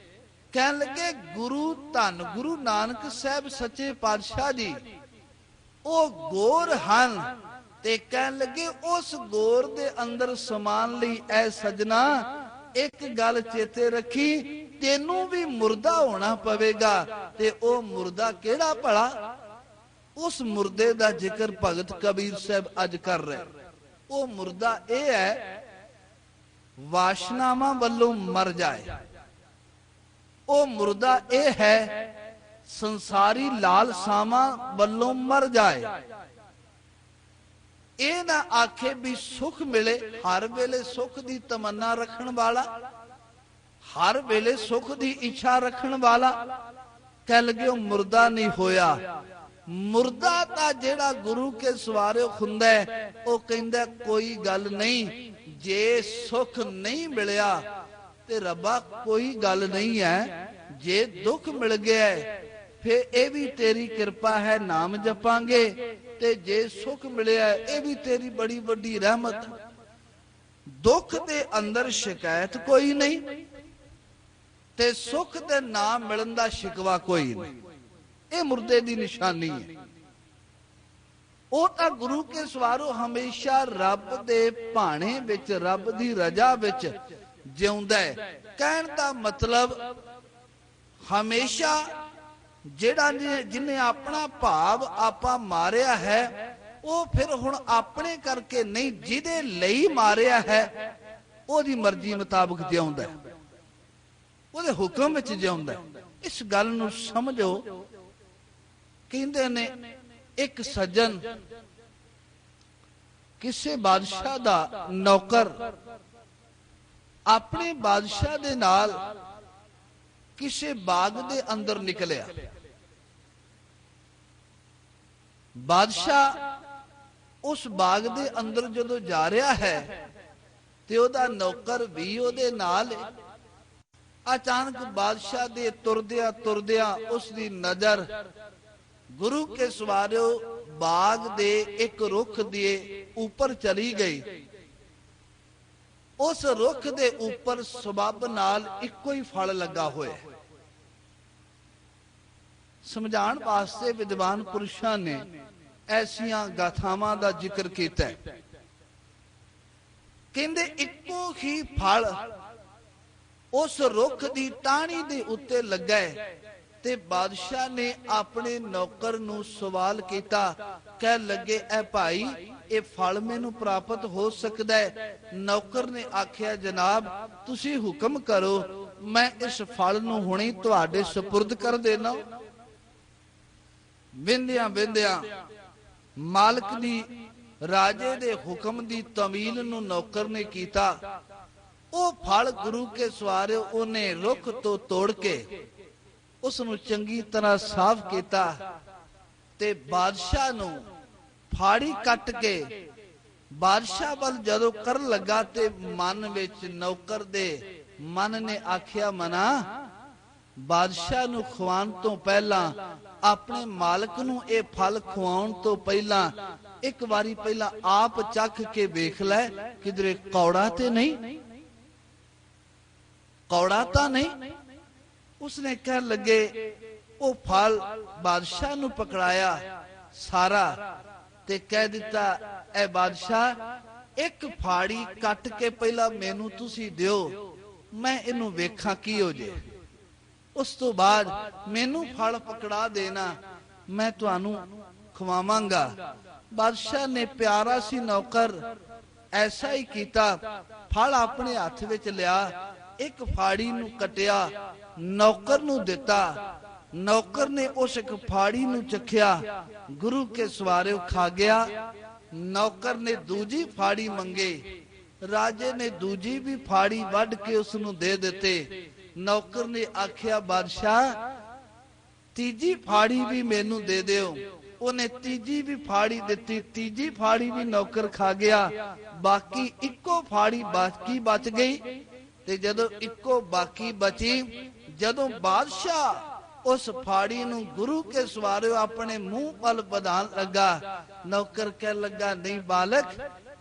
ਕਹਿਣ ਲੱਗੇ ਗੁਰੂ ਧੰਨ ਗੁਰੂ ਨਾਨਕ ਸਾਹਿਬ ਸੱਚੇ ਪਾਤਸ਼ਾਹ ਜੀ ਉਹ ਗੌਰ ਹਨ। ਤੇ ਕਹਿਣ ਲੱਗੇ ਉਸ ਗੌਰ ਦੇ ਅੰਦਰ ਸਮਾਨ ਲਈ ਐ ਸਜਣਾ ਇੱਕ ਗੱਲ ਚੇਤੇ ਰੱਖੀ, ਤੈਨੂੰ ਵੀ ਮੁਰਦਾ ਹੋਣਾ ਪਵੇਗਾ। ਤੇ ਉਹ ਮੁਰਦਾ ਕਿਹੜਾ ਭਲਾ? ਉਸ ਮੁਰਦੇ ਦਾ ਜ਼ਿਕਰ ਭਗਤ ਕਬੀਰ ਸਾਹਿਬ ਅੱਜ ਕਰ ਰਹੇ। ਉਹ ਮੁਰਦਾ ਇਹ ਹੈ, ਵਾਸ਼ਨਾਵਾਂ ਵੱਲੋਂ ਮਰ ਜਾਏ। ਉਹ ਮੁਰਦਾ ਇਹ ਹੈ, ਸੰਸਾਰੀ ਲਾਲਸਾਵਾਂ ਵੱਲੋਂ ਮਰ ਜਾਏ। ਇਹ ਨਾ ਆਖੇ ਵੀ ਸੁਖ ਮਿਲੇ, ਹਰ ਵੇਲੇ ਸੁਖ ਦੀ ਤਮੰਨਾ ਰੱਖਣ ਵਾਲਾ, ਹਰ ਵੇਲੇ ਸੁਖ ਦੀ ਇੱਛਾ ਰੱਖਣ ਵਾਲਾ। ਕਹਿ ਲਗੇ ਉਹ ਮੁਰਦਾ ਨਹੀਂ ਹੋਇਆ। ਮੁਰਦਾ ਤਾਂ ਜਿਹੜਾ ਗੁਰੂ ਕੇ ਸਵਾਰੇ ਹੁੰਦਾ, ਉਹ ਕਹਿੰਦਾ ਕੋਈ ਗੱਲ ਨਹੀਂ, ਜੇ ਸੁਖ ਨਹੀਂ ਮਿਲਿਆ ਤੇ ਰੱਬਾ ਕੋਈ ਗੱਲ ਨਹੀਂ ਹੈ, ਜੇ ਦੁੱਖ ਮਿਲ ਗਿਆ ਫਿਰ ਇਹ ਵੀ ਤੇਰੀ ਕਿਰਪਾ ਹੈ, ਨਾਮ ਜਪਾਂਗੇ। ਤੇ ਜੇ ਸੁਖ ਮਿਲਿਆ ਇਹ ਵੀ ਤੇਰੀ ਬੜੀ ਵੱਡੀ ਰਹਿਮਤ। ਦੁੱਖ ਦੇ ਅੰਦਰ ਸ਼ਿਕਾਇਤ ਕੋਈ ਨਹੀਂ ਤੇ ਸੁਖ ਦੇ ਨਾਮ ਮਿਲਣ ਦਾ ਸ਼ਿਕਵਾ ਕੋਈ ਨਹੀਂ। ਇਹ ਮੁਰਦੇ ਦੀ ਨਿਸ਼ਾਨੀ ਹੈ। ਉਹ ਤਾਂ ਗੁਰੂ ਕੇ ਸਵਾਰੋ ਹਮੇਸ਼ਾ ਰੱਬ ਦੇ ਭਾਣੇ ਵਿੱਚ, ਰੱਬ ਦੀ ਰਜ਼ਾ ਵਿੱਚ ਜਿਉਂਦਾ ਹੈ। ਕਹਿਣ ਦਾ ਮਤਲਬ ਹਮੇਸ਼ਾ ਜਿਹੜਾ ਜਿਹਨੇ ਆਪਣਾ ਭਾਵ ਆਪਾ ਮਾਰਿਆ ਹੈ, ਉਹ ਫਿਰ ਹੁਣ ਆਪਣੇ ਕਰਕੇ ਨਹੀਂ, ਜਿਹਦੇ ਲਈ ਮਾਰਿਆ ਹੈ ਉਹਦੀ ਮਰਜ਼ੀ ਮੁਤਾਬਕ ਜਿਉਂਦਾ, ਉਹਦੇ ਹੁਕਮ ਵਿੱਚ ਜਿਉਂਦਾ। ਇਸ ਗੱਲ ਨੂੰ ਸਮਝੋ। ਕਹਿੰਦੇ ਨੇ ਇੱਕ ਸੱਜਣ ਕਿਸੇ ਬਾਦਸ਼ਾਹ ਦਾ ਨੌਕਰ ਆਪਣੇ ਬਾਦਸ਼ਾਹ ਦੇ ਨਾਲ ਕਿਸੇ ਬਾਗ ਦੇ ਅੰਦਰ ਨਿਕਲਿਆ। ਬਾਦਸ਼ਾਹ ਉਸ ਬਾਗ ਦੇ ਅੰਦਰ ਜਦੋਂ ਜਾ ਰਿਹਾ ਹੈ ਤੇ ਉਹਦਾ ਨੌਕਰ ਵੀ ਉਹਦੇ ਨਾਲ। ਅਚਾਨਕ ਬਾਦਸ਼ਾਹ ਦੇ ਤੁਰਦਿਆਂ ਤੁਰਦਿਆਂ ਉਸ ਦੀ ਨਜ਼ਰ ਗੁਰੂ ਕੇ ਸਵਾਰਿਓ ਬਾਗ ਦੇ ਇੱਕ ਰੁੱਖ ਦੇ ਉੱਪਰ ਚਲੀ ਗਈ। ਉਸ ਰੁੱਖ ਦੇ ਉੱਪਰ ਸਬੱਬ ਨਾਲ ਇੱਕੋ ਹੀ ਫਲ ਲੱਗਾ ਹੋਇਆ। ਸਮਝਾਉਣ ਵਾਸਤੇ ਵਿਦਵਾਨ ਪੁਰਸ਼ਾਂ ਨੇ ਐਸੀਆਂ ਗਾਥਾਵਾਂ ਦਾ ਜ਼ਿਕਰ ਕੀਤਾ ਹੈ। ਕਹਿੰਦੇ ਇੱਕੋ ਹੀ ਫਲ ਉਸ ਰੁੱਖ ਦੀ ਟਾਹਣੀ ਦੇ ਉੱਤੇ ਲੱਗਾ ਤੇ ਬਾਦਸ਼ਾਹ ਨੇ ਆਪਣੇ ਨੌਕਰ ਨੂੰ ਸਵਾਲ ਕੀਤਾ। ਕਹਿ ਲੱਗੇ ਐ ਭਾਈ ਇਹ ਫਲ ਮੈਨੂੰ ਪ੍ਰਾਪਤ ਹੋ ਸਕਦਾ ਹੈ? ਨੌਕਰ ਨੇ ਆਖਿਆ ਜਨਾਬ ਤੁਸੀਂ ਹੁਕਮ ਕਰੋ, ਮੈਂ ਇਸ ਫਲ ਨੂੰ ਹੁਣੇ ਤੁਹਾਡੇ ਸਪੁਰਦ ਕਰ ਦੇਣਾ। ਵਿੰਦਿਆਂ ਵਿੰਦਿਆਂ ਮਾਲਕ ਦੀ ਰਾਜੇ ਦੇ ਹੁਕਮ ਦੀ ਤਮੀਲ ਨੂੰ ਨੌਕਰ ਨੇ ਕੀਤਾ। ਉਹ ਫਲ ਗੁਰੂ ਕੇ ਸਵਾਰੇ ਉਹਨੇ ਰੁੱਖ ਤੋਂ ਤੋੜ ਕੇ ਉਸ ਨੂੰ ਚੰਗੀ ਤਰ੍ਹਾਂ ਸਾਫ਼ ਕੀਤਾ ਤੇ ਬਾਦਸ਼ਾਹ ਨੂੰ ਫਾੜੀ ਕੱਟ ਕੇ ਬਾਦਸ਼ਾਹ ਵੱਲ ਜਦੋਂ ਕਰਨ ਲੱਗਾ ਤੇ ਮਨ ਵਿੱਚ ਨੌਕਰ ਦੇ ਮਨ ਨੇ ਆਖਿਆ, ਮਨਾ ਬਾਦਸ਼ਾਹ ਨੂੰ ਖਵਾਉਣ ਤੋਂ ਪਹਿਲਾਂ, ਆਪਣੇ ਮਾਲਕ ਨੂੰ ਇਹ ਫਲ ਖਵਾਉਣ ਤੋਂ ਪਹਿਲਾਂ ਇੱਕ ਵਾਰੀ ਪਹਿਲਾਂ ਆਪ ਚੱਖ ਕੇ ਵੇਖ ਲੈ, ਕਿਧਰੇ ਕੌੜਾ ਤੇ ਨਹੀਂ, ਕੌੜਾ ਤਾਂ ਨਹੀਂ। ਉਸਨੇ ਕਹਿਣ ਲੱਗੇ ਉਹ ਫਲ ਬਾਦਸ਼ਾਹ ਨੂੰ ਪਕੜਾਇਆ ਸਾਰਾ ਤੇ ਕਹਿ ਦਿੱਤਾ, ਐ ਬਾਦਸ਼ਾਹ ਇੱਕ ਫਾੜੀ ਕੱਟ ਕੇ ਪਹਿਲਾਂ ਮੈਨੂੰ ਤੁਸੀਂ ਦਿਓ, ਮੈਂ ਇਹਨੂੰ ਵੇਖਾਂ ਕੀ ਹੋ ਜੇ, ਉਸ ਤੋਂ ਬਾਅਦ ਮੈਨੂੰ ਫਲ ਪਕੜਾ ਦੇਣਾ, ਮੈਂ ਤੁਹਾਨੂੰ ਖਵਾਵਾਂਗਾ। ਬਾਦਸ਼ਾਹ ਨੇ ਪਿਆਰਾ ਸੀ ਨੌਕਰ, ਐਸਾ ਹੀ ਕੀਤਾ। ਫਲ ਆਪਣੇ ਹੱਥ ਵਿੱਚ ਲਿਆ ਇੱਕ ਫਾੜੀ ਨੂੰ ਕਟਿਆ, ਨੌਕਰ ਨੂੰ ਦਿੱਤਾ। ਨੌਕਰ ਨੇ ਉਸ ਇੱਕ ਫਾੜੀ ਨੂੰ ਚੱਖਿਆ, ਗੁਰੂ ਕੇ ਸਵਾਰਿਓ ਖਾ ਗਿਆ। ਨੌਕਰ ਨੇ ਦੂਜੀ ਫਾੜੀ ਮੰਗੇ, ਰਾਜੇ ਨੇ ਦੂਜੀ ਵੀ ਫਾੜੀ ਵੱਢ ਕੇ ਉਸ ਨੂੰ ਦੇ ਦਿੱਤੇ। ਨੌਕਰ ਨੇ ਆਖਿਆ, ਬਾਦਸ਼ਾਹ ਤੀਜੀ ਫਾੜੀ ਵੀ ਮੈਨੂੰ ਦੇ ਦਿਓ। ਉਹਨੇ ਤੀਜੀ ਵੀ ਫਾੜੀ ਦਿੱਤੀ, ਤੀਜੀ ਫਾੜੀ ਵੀ ਨੌਕਰ ਖਾ ਗਿਆ। ਬਾਕੀ ਇੱਕੋ ਫਾੜੀ ਬਾਕੀ ਬਚ ਗਈ। ਤੇ ਜਦੋਂ ਇੱਕੋ ਬਾਕੀ ਬਚੀ, ਜਦੋਂ ਬਾਦਸ਼ਾਹ ਉਸ ਫਾੜੀ ਨੂੰ ਗੁਰੂ ਕੇ ਸਵਾਰਿਓ ਆਪਣੇ ਮੂੰਹ ਵੱਲ ਵਧਾਉਣ ਲੱਗਾ, ਨੌਕਰ ਕਹਿ ਲੱਗਾ, ਨਹੀਂ ਬਾਲਕ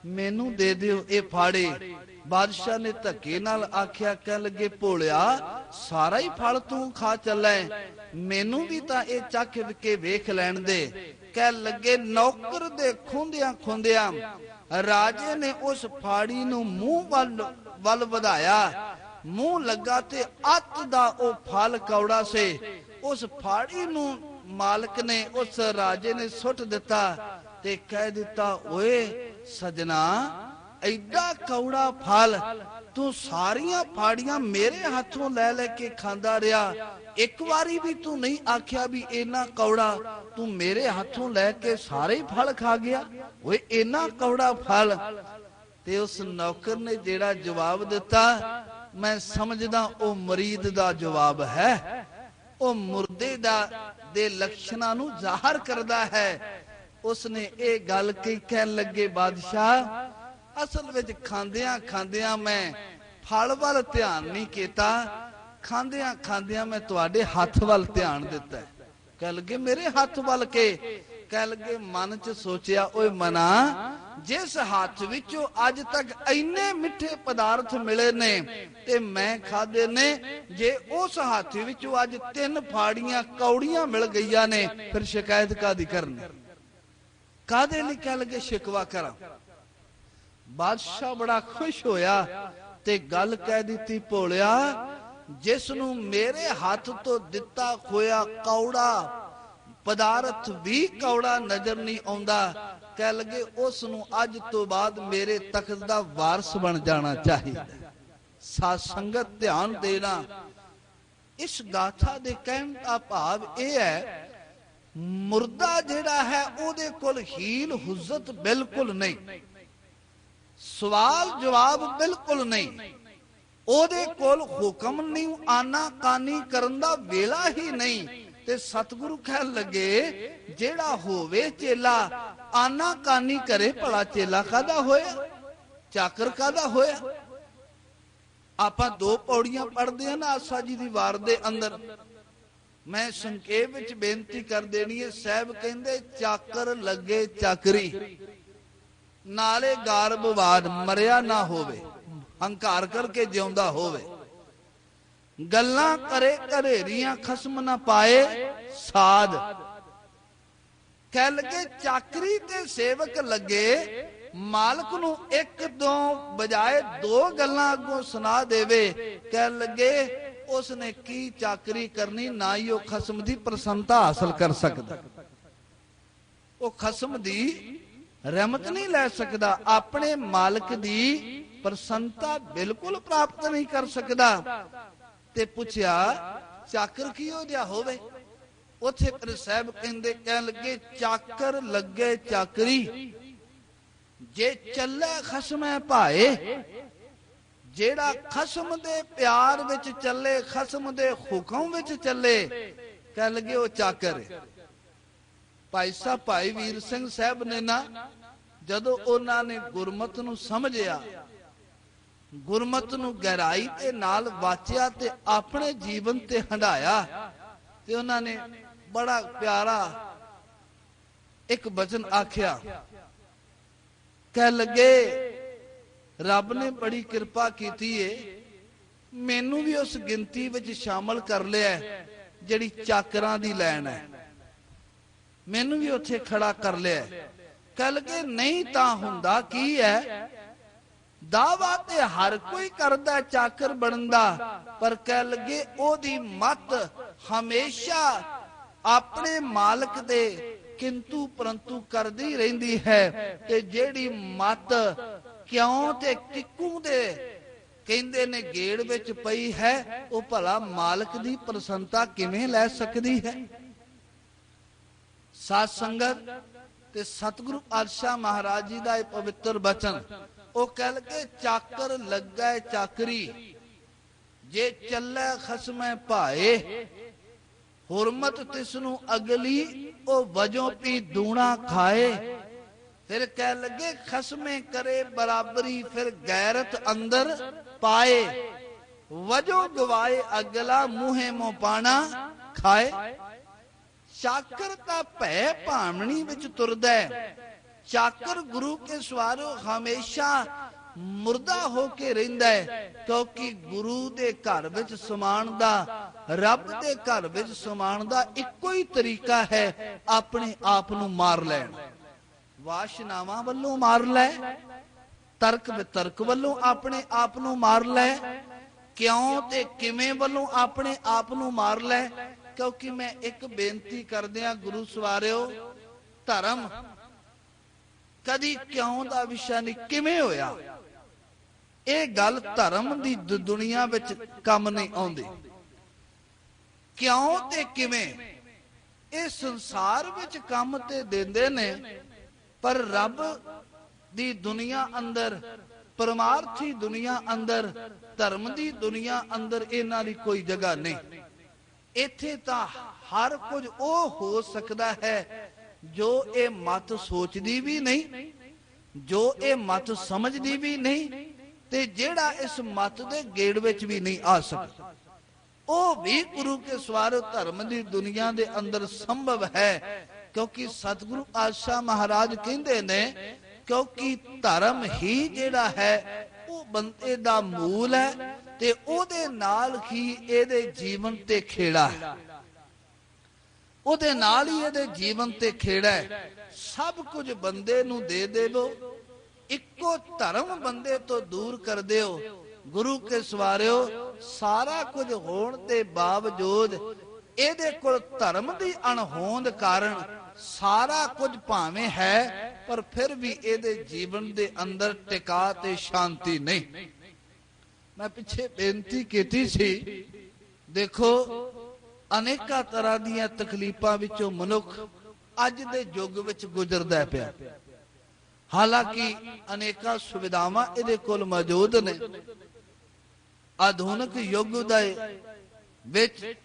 ਮੈਨੂੰ ਦੇ ਦਿਓ ਇਹ ਫਾੜੇ। ਬਾਦਸ਼ਾਹ ਨੇ ਧੱਕੇ ਨਾਲ ਆਖਿਆ, ਕਹਿ ਲੱਗੇ, ਭੋਲਿਆ ਸਾਰਾ ਹੀ ਫਲ ਤੂੰ ਖਾ ਚੱਲੇ, ਮੈਨੂੰ ਵੀ ਤਾਂ ਇਹ ਚੱਖ ਕੇ ਵੇਖ ਲੈਣ ਦੇ। ਕਹਿ ਲੱਗੇ, ਨੌਕਰ ਦੇ ਖੁੰਦਿਆਂ ਖੁੰਦਿਆਂ ਰਾਜੇ ਨੇ ਉਸ ਫਾੜੀ ਨੂੰ ਮੂੰਹ ਵੱਲ ਵਧਾਇਆ। ਮੂੰਹ ਲੱਗਾ ਤੇ ਅੱਤ ਦਾ ਉਹ ਫਲ ਕੌੜਾ ਸੀ। ਉਸ ਫਾੜੀ ਨੂੰ ਮਾਲਕ ਨੇ, ਉਸ ਰਾਜੇ ਨੇ ਸੁੱਟ ਦਿੱਤਾ ਤੇ ਕਹਿ ਦਿੱਤਾ, ਓਏ ਸਜਣਾ, ਐਡਾ ਕੌੜਾ ਫਲ ਤੂੰ ਸਾਰੀਆਂ ਫਾੜੀਆਂ ਮੇਰੇ ਹੱਥੋਂ ਲੈ ਲੈ ਕੇ ਖਾਂਦਾ ਰਿਹਾ, ਇੱਕ ਵਾਰੀ ਵੀ ਤੂੰ ਨਹੀਂ ਆਖਿਆ ਵੀ ਇੰਨਾ ਕੌੜਾ, ਤੂੰ ਮੇਰੇ ਹੱਥੋਂ ਲੈ ਕੇ ਸਾਰੇ ਹੀ ਫਲ ਖਾ ਗਿਆ, ਓਏ ਇੰਨਾ ਕੌੜਾ ਫਲ। ਤੇ ਉਸ ਨੌਕਰ ਨੇ ਜਿਹੜਾ ਜਵਾਬ ਦਿੱਤਾ, ਮੈਂ ਸਮਝਦਾ ਉਹ ਮਰੀਦ ਦਾ ਜਵਾਬ ਹੈ, ਉਹ ਮੁਰਦੇ ਦੇ ਲੱਛਣਾਂ ਨੂੰ ਜ਼ਾਹਰ ਕਰਦਾ ਹੈ। ਉਸਨੇ ਇਹ ਗੱਲ ਕਹੀ, ਕਹਿਣ ਲੱਗੇ, ਬਾਦਸ਼ਾਹ ਅਸਲ ਵਿੱਚ ਖਾਂਦਿਆਂ ਖਾਂਦਿਆਂ ਮੈਂ ਫਲ ਵੱਲ ਧਿਆਨ ਨਹੀਂ ਕੀਤਾ, ਖਾਂਦਿਆਂ ਖਾਂਦਿਆਂ ਮੈਂ ਤੁਹਾਡੇ ਹੱਥ ਵੱਲ ਧਿਆਨ ਦਿੱਤਾ। ਕਹਿ ਲੱਗੇ, ਮੇਰੇ ਹੱਥ ਵੱਲ ਕੇ? ਕਹਿ ਲੱਗੇ, ਮਨ ਚ ਸੋਚਿਆ, ਓਏ ਮਨਾ, ਜਿਸ ਹੱਥ ਵਿੱਚੋਂ ਅੱਜ ਤੱਕ ਇੰਨੇ ਮਿੱਠੇ ਪਦਾਰਥ ਮਿਲੇ ਨੇ ਤੇ ਮੈਂ ਖਾਦੇ ਨੇ, ਜੇ ਉਸ ਹੱਥ ਵਿੱਚੋਂ ਅੱਜ 3 ਫਾੜੀਆਂ ਕੌੜੀਆਂ ਮਿਲ ਗਈਆਂ ਨੇ, ਫਿਰ ਸ਼ਿਕਾਇਤ ਕਾਦੀ ਕਰਨੀ, ਕਾਦੇ ਲਈ? ਕਹਿ ਲੱਗੇ, ਸ਼ਿਕਵਾ ਕਰਾਂ। ਬਾਦਸ਼ਾਹ ਬੜਾ ਖੁਸ਼ ਹੋਇਆ ਤੇ ਗੱਲ ਕਹਿ ਦਿੱਤੀ, ਭੋਲਿਆ ਜਿਸ ਨੂੰ ਮੇਰੇ ਹੱਥ ਤੋਂ ਦਿੱਤਾ ਹੋਇਆ ਕੌੜਾ ਪਦਾਰਥ ਵੀ ਕੌੜਾ ਨਜ਼ਰ ਨਹੀਂ ਆਉਂਦਾ, ਕਹਿ ਲੱਗੇ, ਉਸ ਨੂੰ ਅੱਜ ਤੋਂ ਬਾਅਦ ਮੇਰੇ ਤਖਤ ਦਾ ਵਾਰਸ ਬਣ ਜਾਣਾ ਚਾਹੀਦਾ। ਸਾਧ ਸੰਗਤ ਧਿਆਨ ਦੇਣਾ, ਇਸ ਗਾਥਾ ਦੇ ਕਹਿਣ ਦਾ ਭਾਵ ਇਹ ਹੈ, ਮੁਰਦਾ ਜਿਹੜਾ ਹੈ ਉਹਦੇ ਕੋਲ ਹੀਲ ਹੁਜ਼ਤ ਬਿਲਕੁਲ ਨਹੀਂ, ਸਵਾਲ ਜਵਾਬ ਬਿਲਕੁਲ ਨਹੀਂ, ਉਹਦੇ ਕੋਲ ਹੁਕਮ ਨਹੀਂ, ਆਨਾ ਕਾਨੀ ਕਰਨ ਦਾ ਵੇਲਾ ਹੀ ਨਹੀਂ। ਤੇ ਸਤਿਗੁਰੂ ਕਹਿਣ ਲੱਗੇ, ਜਿਹੜਾ ਹੋਵੇ ਚੇਲਾ ਆਨਾ ਕਾਨੀ ਕਰੇ, ਭਲਾ ਚੇਲਾ ਕਾਹਦਾ ਹੋਇਆ, ਚਾਕਰ ਕਾਹਦਾ ਹੋਇਆ? ਆਪਾਂ 2 ਪੌੜੀਆਂ ਪੜ੍ਹਦੇ ਆ ਨਾ ਆਸਾ ਜੀ ਦੀ ਵਾਰ ਦੇ ਅੰਦਰ, ਮੈਂ ਸੰਖੇਪ ਵਿੱਚ ਬੇਨਤੀ ਕਰ ਦੇਣੀ ਹੈ। ਸਾਹਿਬ ਕਹਿੰਦੇ, ਚਾਕਰ ਲੱਗੇ ਚਾਕਰੀ, ਨਾਲੇ ਗਾਰਬਵਾਦ ਮਰਿਆ ਨਾ ਹੋਵੇ, ਹੰਕਾਰ ਕਰਕੇ ਜਿਉਂਦਾ ਹੋਵੇ, ਗੱਲਾਂ ਕਰੇ ਘਰੇਰੀਆਂ ਖਸਮ ਨਾ ਪਾਏ ਸਾਧ। ਕਹਿ ਲੱਗੇ, ਚਾਕਰੀ ਤੇ ਸੇਵਕ ਲੱਗੇ, ਮਾਲਕ ਨੂੰ 1-2 ਬਜਾਏ 2 ਗੱਲਾਂ ਅੱਗੋਂ ਸੁਣਾ ਦੇਵੇ। ਕਹਿ ਲੱਗੇ, ਉਸਨੇ ਕੀ ਚਾਕਰੀ ਕਰਨੀ, ਨਾ ਹੀ ਉਹ ਖਸਮ ਦੀ ਪ੍ਰਸੰਨਤਾ ਹਾਸਲ ਕਰ ਸਕਦਾ, ਉਹ ਖਸਮ ਦੀ ਰਹਿਮਤ ਨਹੀਂ ਲੈ ਸਕਦਾ, ਆਪਣੇ ਮਾਲਕ ਦੀ ਪ੍ਰਸੰਨਤਾ ਬਿਲਕੁਲ ਪ੍ਰਾਪਤ ਨਹੀਂ ਕਰ ਸਕਦਾ। ਤੇ ਪੁੱਛਿਆ, ਚਾਕਰ ਕਿਹੋ ਜਿਹਾ ਹੋਵੇ? ਉੱਥੇ ਫਿਰ ਸਾਹਿਬ ਕਹਿੰਦੇ, ਕਹਿਣ ਲੱਗੇ, ਚਾਕਰ ਲੱਗੇ ਚਾਕਰੀ, ਜੇ ਚੱਲੇ ਖਸਮੈ ਭਾਏ, ਜਿਹੜਾ ਖਸਮ ਦੇ ਪਿਆਰ ਵਿੱਚ ਚੱਲੇ, ਖਸਮ ਦੇ ਹੁਕਮ ਵਿੱਚ ਚੱਲੇ, ਕਹਿ ਲੱਗੇ ਉਹ ਚਾਕਰ ਹੈ। ਭਾਈ ਸਾਹਿਬ ਭਾਈ ਵੀਰ ਸਿੰਘ ਸਾਹਿਬ ਨੇ ਨਾ, ਜਦੋਂ ਉਹਨਾਂ ਨੇ ਗੁਰਮਤ ਨੂੰ ਸਮਝਿਆ, ਗੁਰਮਤ ਨੂੰ ਗਹਿਰਾਈ ਦੇ ਨਾਲ ਵਾਚਿਆ ਤੇ ਆਪਣੇ ਜੀਵਨ ਤੇ ਹੰਢਾਇਆ, ਤੇ ਉਹਨਾਂ ਨੇ ਬੜਾ ਪਿਆਰਾ ਇੱਕ ਬਚਨ ਆਖਿਆ। ਕਹਿ ਲੱਗੇ, ਰੱਬ ਨੇ ਬੜੀ ਕਿਰਪਾ ਕੀਤੀ ਏ, ਮੈਨੂੰ ਵੀ ਉਸ ਗਿਣਤੀ ਵਿੱਚ ਸ਼ਾਮਲ ਕਰ ਲਿਆ ਜਿਹੜੀ ਚਾਕਰਾਂ ਦੀ ਲੈਣ ਹੈ, ਮੈਨੂੰ ਵੀ ਉੱਥੇ ਖੜਾ ਕਰ ਲਿਆ। ਕਹਿ ਲੱਗੇ, ਨਹੀਂ ਤਾਂ ਹੁੰਦਾ ਕੀ ਹੈ, ਦਾਵਾ ਤੇ ਹਰ ਕੋਈ ਕਰਦਾ ਚਾਕਰ ਬਣਨ ਦਾ, ਪਰ ਕਹਿ ਲੱਗੇ, ਉਹਦੀ ਮੱਤ ਹਮੇਸ਼ਾ ਆਪਣੇ ਮਾਲਕ ਦੇ ਕਿੰਤੂ ਪਰੰਤੂ ਕਰਦੀ ਰਹਿੰਦੀ ਹੈ। ਤੇ ਜਿਹੜੀ ਮੱਤ ਕਿਉਂ ਤੇ ਕਿੱਕੂ ਦੇ ਕਹਿੰਦੇ ਨੇ ਗੇੜ ਵਿੱਚ ਪਈ ਹੈ, ਉਹ ਭਲਾ ਮਾਲਕ ਦੀ ਪ੍ਰਸੰਨਤਾ ਕਿਵੇਂ ਲੈ ਸਕਦੀ ਹੈ। ਸਾਧ ਸੰਗਤ ਤੇ ਸਤਿਗੁਰੂ ਪਾਤਸ਼ਾਹ ਮਹਾਰਾਜ ਜੀ ਦਾ ਇਹ ਪਵਿੱਤਰ ਬਚਨ, ਉਹ ਕਹਿ ਲਗੇ ਚਾਕਰ ਲੱਗੈ ਚਾਕਰੀ, ਜੇ ਚੱਲੇ ਖਸਮੈ ਭਾਏ, ਹੁਰਮਤ ਤਿਸ ਨੂੰ ਅਗਲੀ, ਉਹ ਵਜੋਂ ਪੀ ਦੂਣਾ ਖਾਏ। ਫਿਰ ਕਹਿ ਲਗੇ ਖਸਮੇ ਕਰੇ ਬਰਾਬਰੀ, ਫਿਰ ਗੈਰਤ ਅੰਦਰ ਪਾਏ, ਵਜੋਂ ਗਵਾਏ ਅਗਲਾ, ਮੂੰਹੇ ਮੋ ਪਾਣਾ ਖਾਏ। ਚਾਕਰ ਤਾਂ ਭੈ ਭਾਮਣੀ ਵਿੱਚ ਤੁਰਦਾ, ਚਾਕਰ ਗੁਰੂ ਕੇ ਸਵਾਰੋ ਹਮੇਸ਼ਾ ਮੁਰਦਾ ਹੋ ਕੇ ਰਹਿੰਦਾ ਹੈ, ਕਿਉਂਕਿ ਗੁਰੂ ਦੇ ਘਰ ਵਿੱਚ ਸਮਾਣ ਦਾ, ਰੱਬ ਦੇ ਘਰ ਵਿੱਚ ਸਮਾਣ ਦਾ ਇੱਕੋ ਹੀ ਤਰੀਕਾ ਹੈ, ਆਪਣੇ ਆਪ ਨੂੰ ਮਾਰ ਲੈਣ। ਵਾਸ਼ਨਾਵਾਂ ਵੱਲੋਂ ਮਾਰ ਲੈ, ਤਰਕ ਵਿਤਰਕ ਵੱਲੋਂ ਆਪਣੇ ਆਪ ਨੂੰ ਮਾਰ ਲੈ, ਕਿਉਂ ਤੇ ਕਿਵੇਂ ਵੱਲੋਂ ਆਪਣੇ ਆਪ ਨੂੰ ਮਾਰ ਲੈ। ਕਿਉਂਕਿ ਮੈਂ ਇੱਕ ਬੇਨਤੀ ਕਰਦਿਆਂ ਗੁਰੂ ਸਵਾਰਿਓ, ਧਰਮ ਕਦੀ ਕਿਉਂ ਦਾ ਵਿਸ਼ਾ ਨਹੀਂ, ਕਿਵੇਂ ਹੋਇਆ। ਇਹ ਗੱਲ ਧਰਮ ਦੀ ਦੁਨੀਆ ਵਿੱਚ ਕੰਮ ਨਹੀਂ ਆਉਂਦੀ। ਕਿਉਂ ਤੇ ਕਿਵੇਂ ਇਹ ਸੰਸਾਰ ਵਿੱਚ ਕੰਮ ਤੇ ਦਿੰਦੇ ਨੇ, ਪਰ ਰੱਬ ਦੀ ਦੁਨੀਆ ਅੰਦਰ, ਪਰਮਾਰਥੀ ਦੁਨੀਆ ਅੰਦਰ, ਧਰਮ ਦੀ ਦੁਨੀਆ ਅੰਦਰ ਇਹਨਾਂ ਦੀ ਕੋਈ ਜਗ੍ਹਾ ਨਹੀਂ। ਇੱਥੇ ਤਾਂ ਹਰ ਕੁਝ ਉਹ ਹੋ ਸਕਦਾ ਹੈ ਜੋ ਇਹ ਮਤ ਸੋਚਦੀ ਵੀ ਨਹੀਂ, ਜੋ ਇਹ ਮਤ ਸਮਝਦੀ ਵੀ ਨਹੀਂ, ਤੇ ਜਿਹੜਾ ਇਸ ਮਤ ਦੇ ਗੇੜ ਵਿੱਚ ਵੀ ਨਹੀਂ ਆ ਸਕਦਾ, ਉਹ ਵੀ ਗੁਰੂ ਕੇ ਸਵਾਰੋ ਧਰਮ ਦੀ ਦੁਨੀਆ ਦੇ ਅੰਦਰ ਸੰਭਵ ਹੈ। ਕਿਉਂਕਿ ਸਤਿਗੁਰੂ ਪਾਤਸ਼ਾਹ ਮਹਾਰਾਜ ਕਹਿੰਦੇ ਨੇ, ਕਿਉਂਕਿ ਧਰਮ ਹੀ ਜਿਹੜਾ ਹੈ ਉਹ ਬੰਦੇ ਦਾ ਮੂਲ ਹੈ, ਤੇ ਉਹਦੇ ਨਾਲ ਹੀ ਇਹਦੇ ਜੀਵਨ ਤੇ ਖੇੜਾ ਹੈ, ਉਹਦੇ ਨਾਲ ਹੀ ਇਹਦੇ ਜੀਵਨ ਤੇ ਖੇੜਾ ਹੈ। ਸਭ ਕੁਝ ਬੰਦੇ ਨੂੰ ਦੇ ਦੇਵੋ, ਇੱਕੋ ਧਰਮ ਬੰਦੇ ਤੋਂ ਦੂਰ ਕਰ ਦਿਓ। ਗੁਰੂ ਕੇ ਸਵਾਰਿਓ, ਸਾਰਾ ਕੁਝ ਹੋਣ ਦੇ ਬਾਵਜੂਦ ਇਹਦੇ ਕੋਲ ਧਰਮ ਦੀ ਅਣਹੋਂਦ ਕਾਰਨ ਸਾਰਾ ਕੁਝ ਭਾਵੇਂ ਹੈ, ਪਰ ਫਿਰ ਵੀ ਇਹਦੇ ਜੀਵਨ ਦੇ ਅੰਦਰ ਟਿਕਾ ਤੇ ਸ਼ਾਂਤੀ ਨਹੀਂ। ਮੈਂ ਪਿੱਛੇ ਬੇਨਤੀ ਕੀਤੀ ਸੀ, ਦੇਖੋ ਅਨੇਕਾਂ ਤਰ੍ਹਾਂ ਦੀਆਂ ਤਕਲੀਫਾਂ ਵਿੱਚੋਂ ਮਨੁੱਖ ਅੱਜ ਦੇ ਯੁੱਗ ਵਿੱਚ ਗੁਜ਼ਰਦਾ ਪਿਆ। ਹਾਲਾਂਕਿ ਅਨੇਕਾਂ ਸੁਵਿਧਾਵਾਂ ਇਹਦੇ ਕੋਲ ਮੌਜੂਦ ਨੇ। ਆਧੁਨਿਕ ਯੁੱਗ ਦੇ ਵਿੱਚ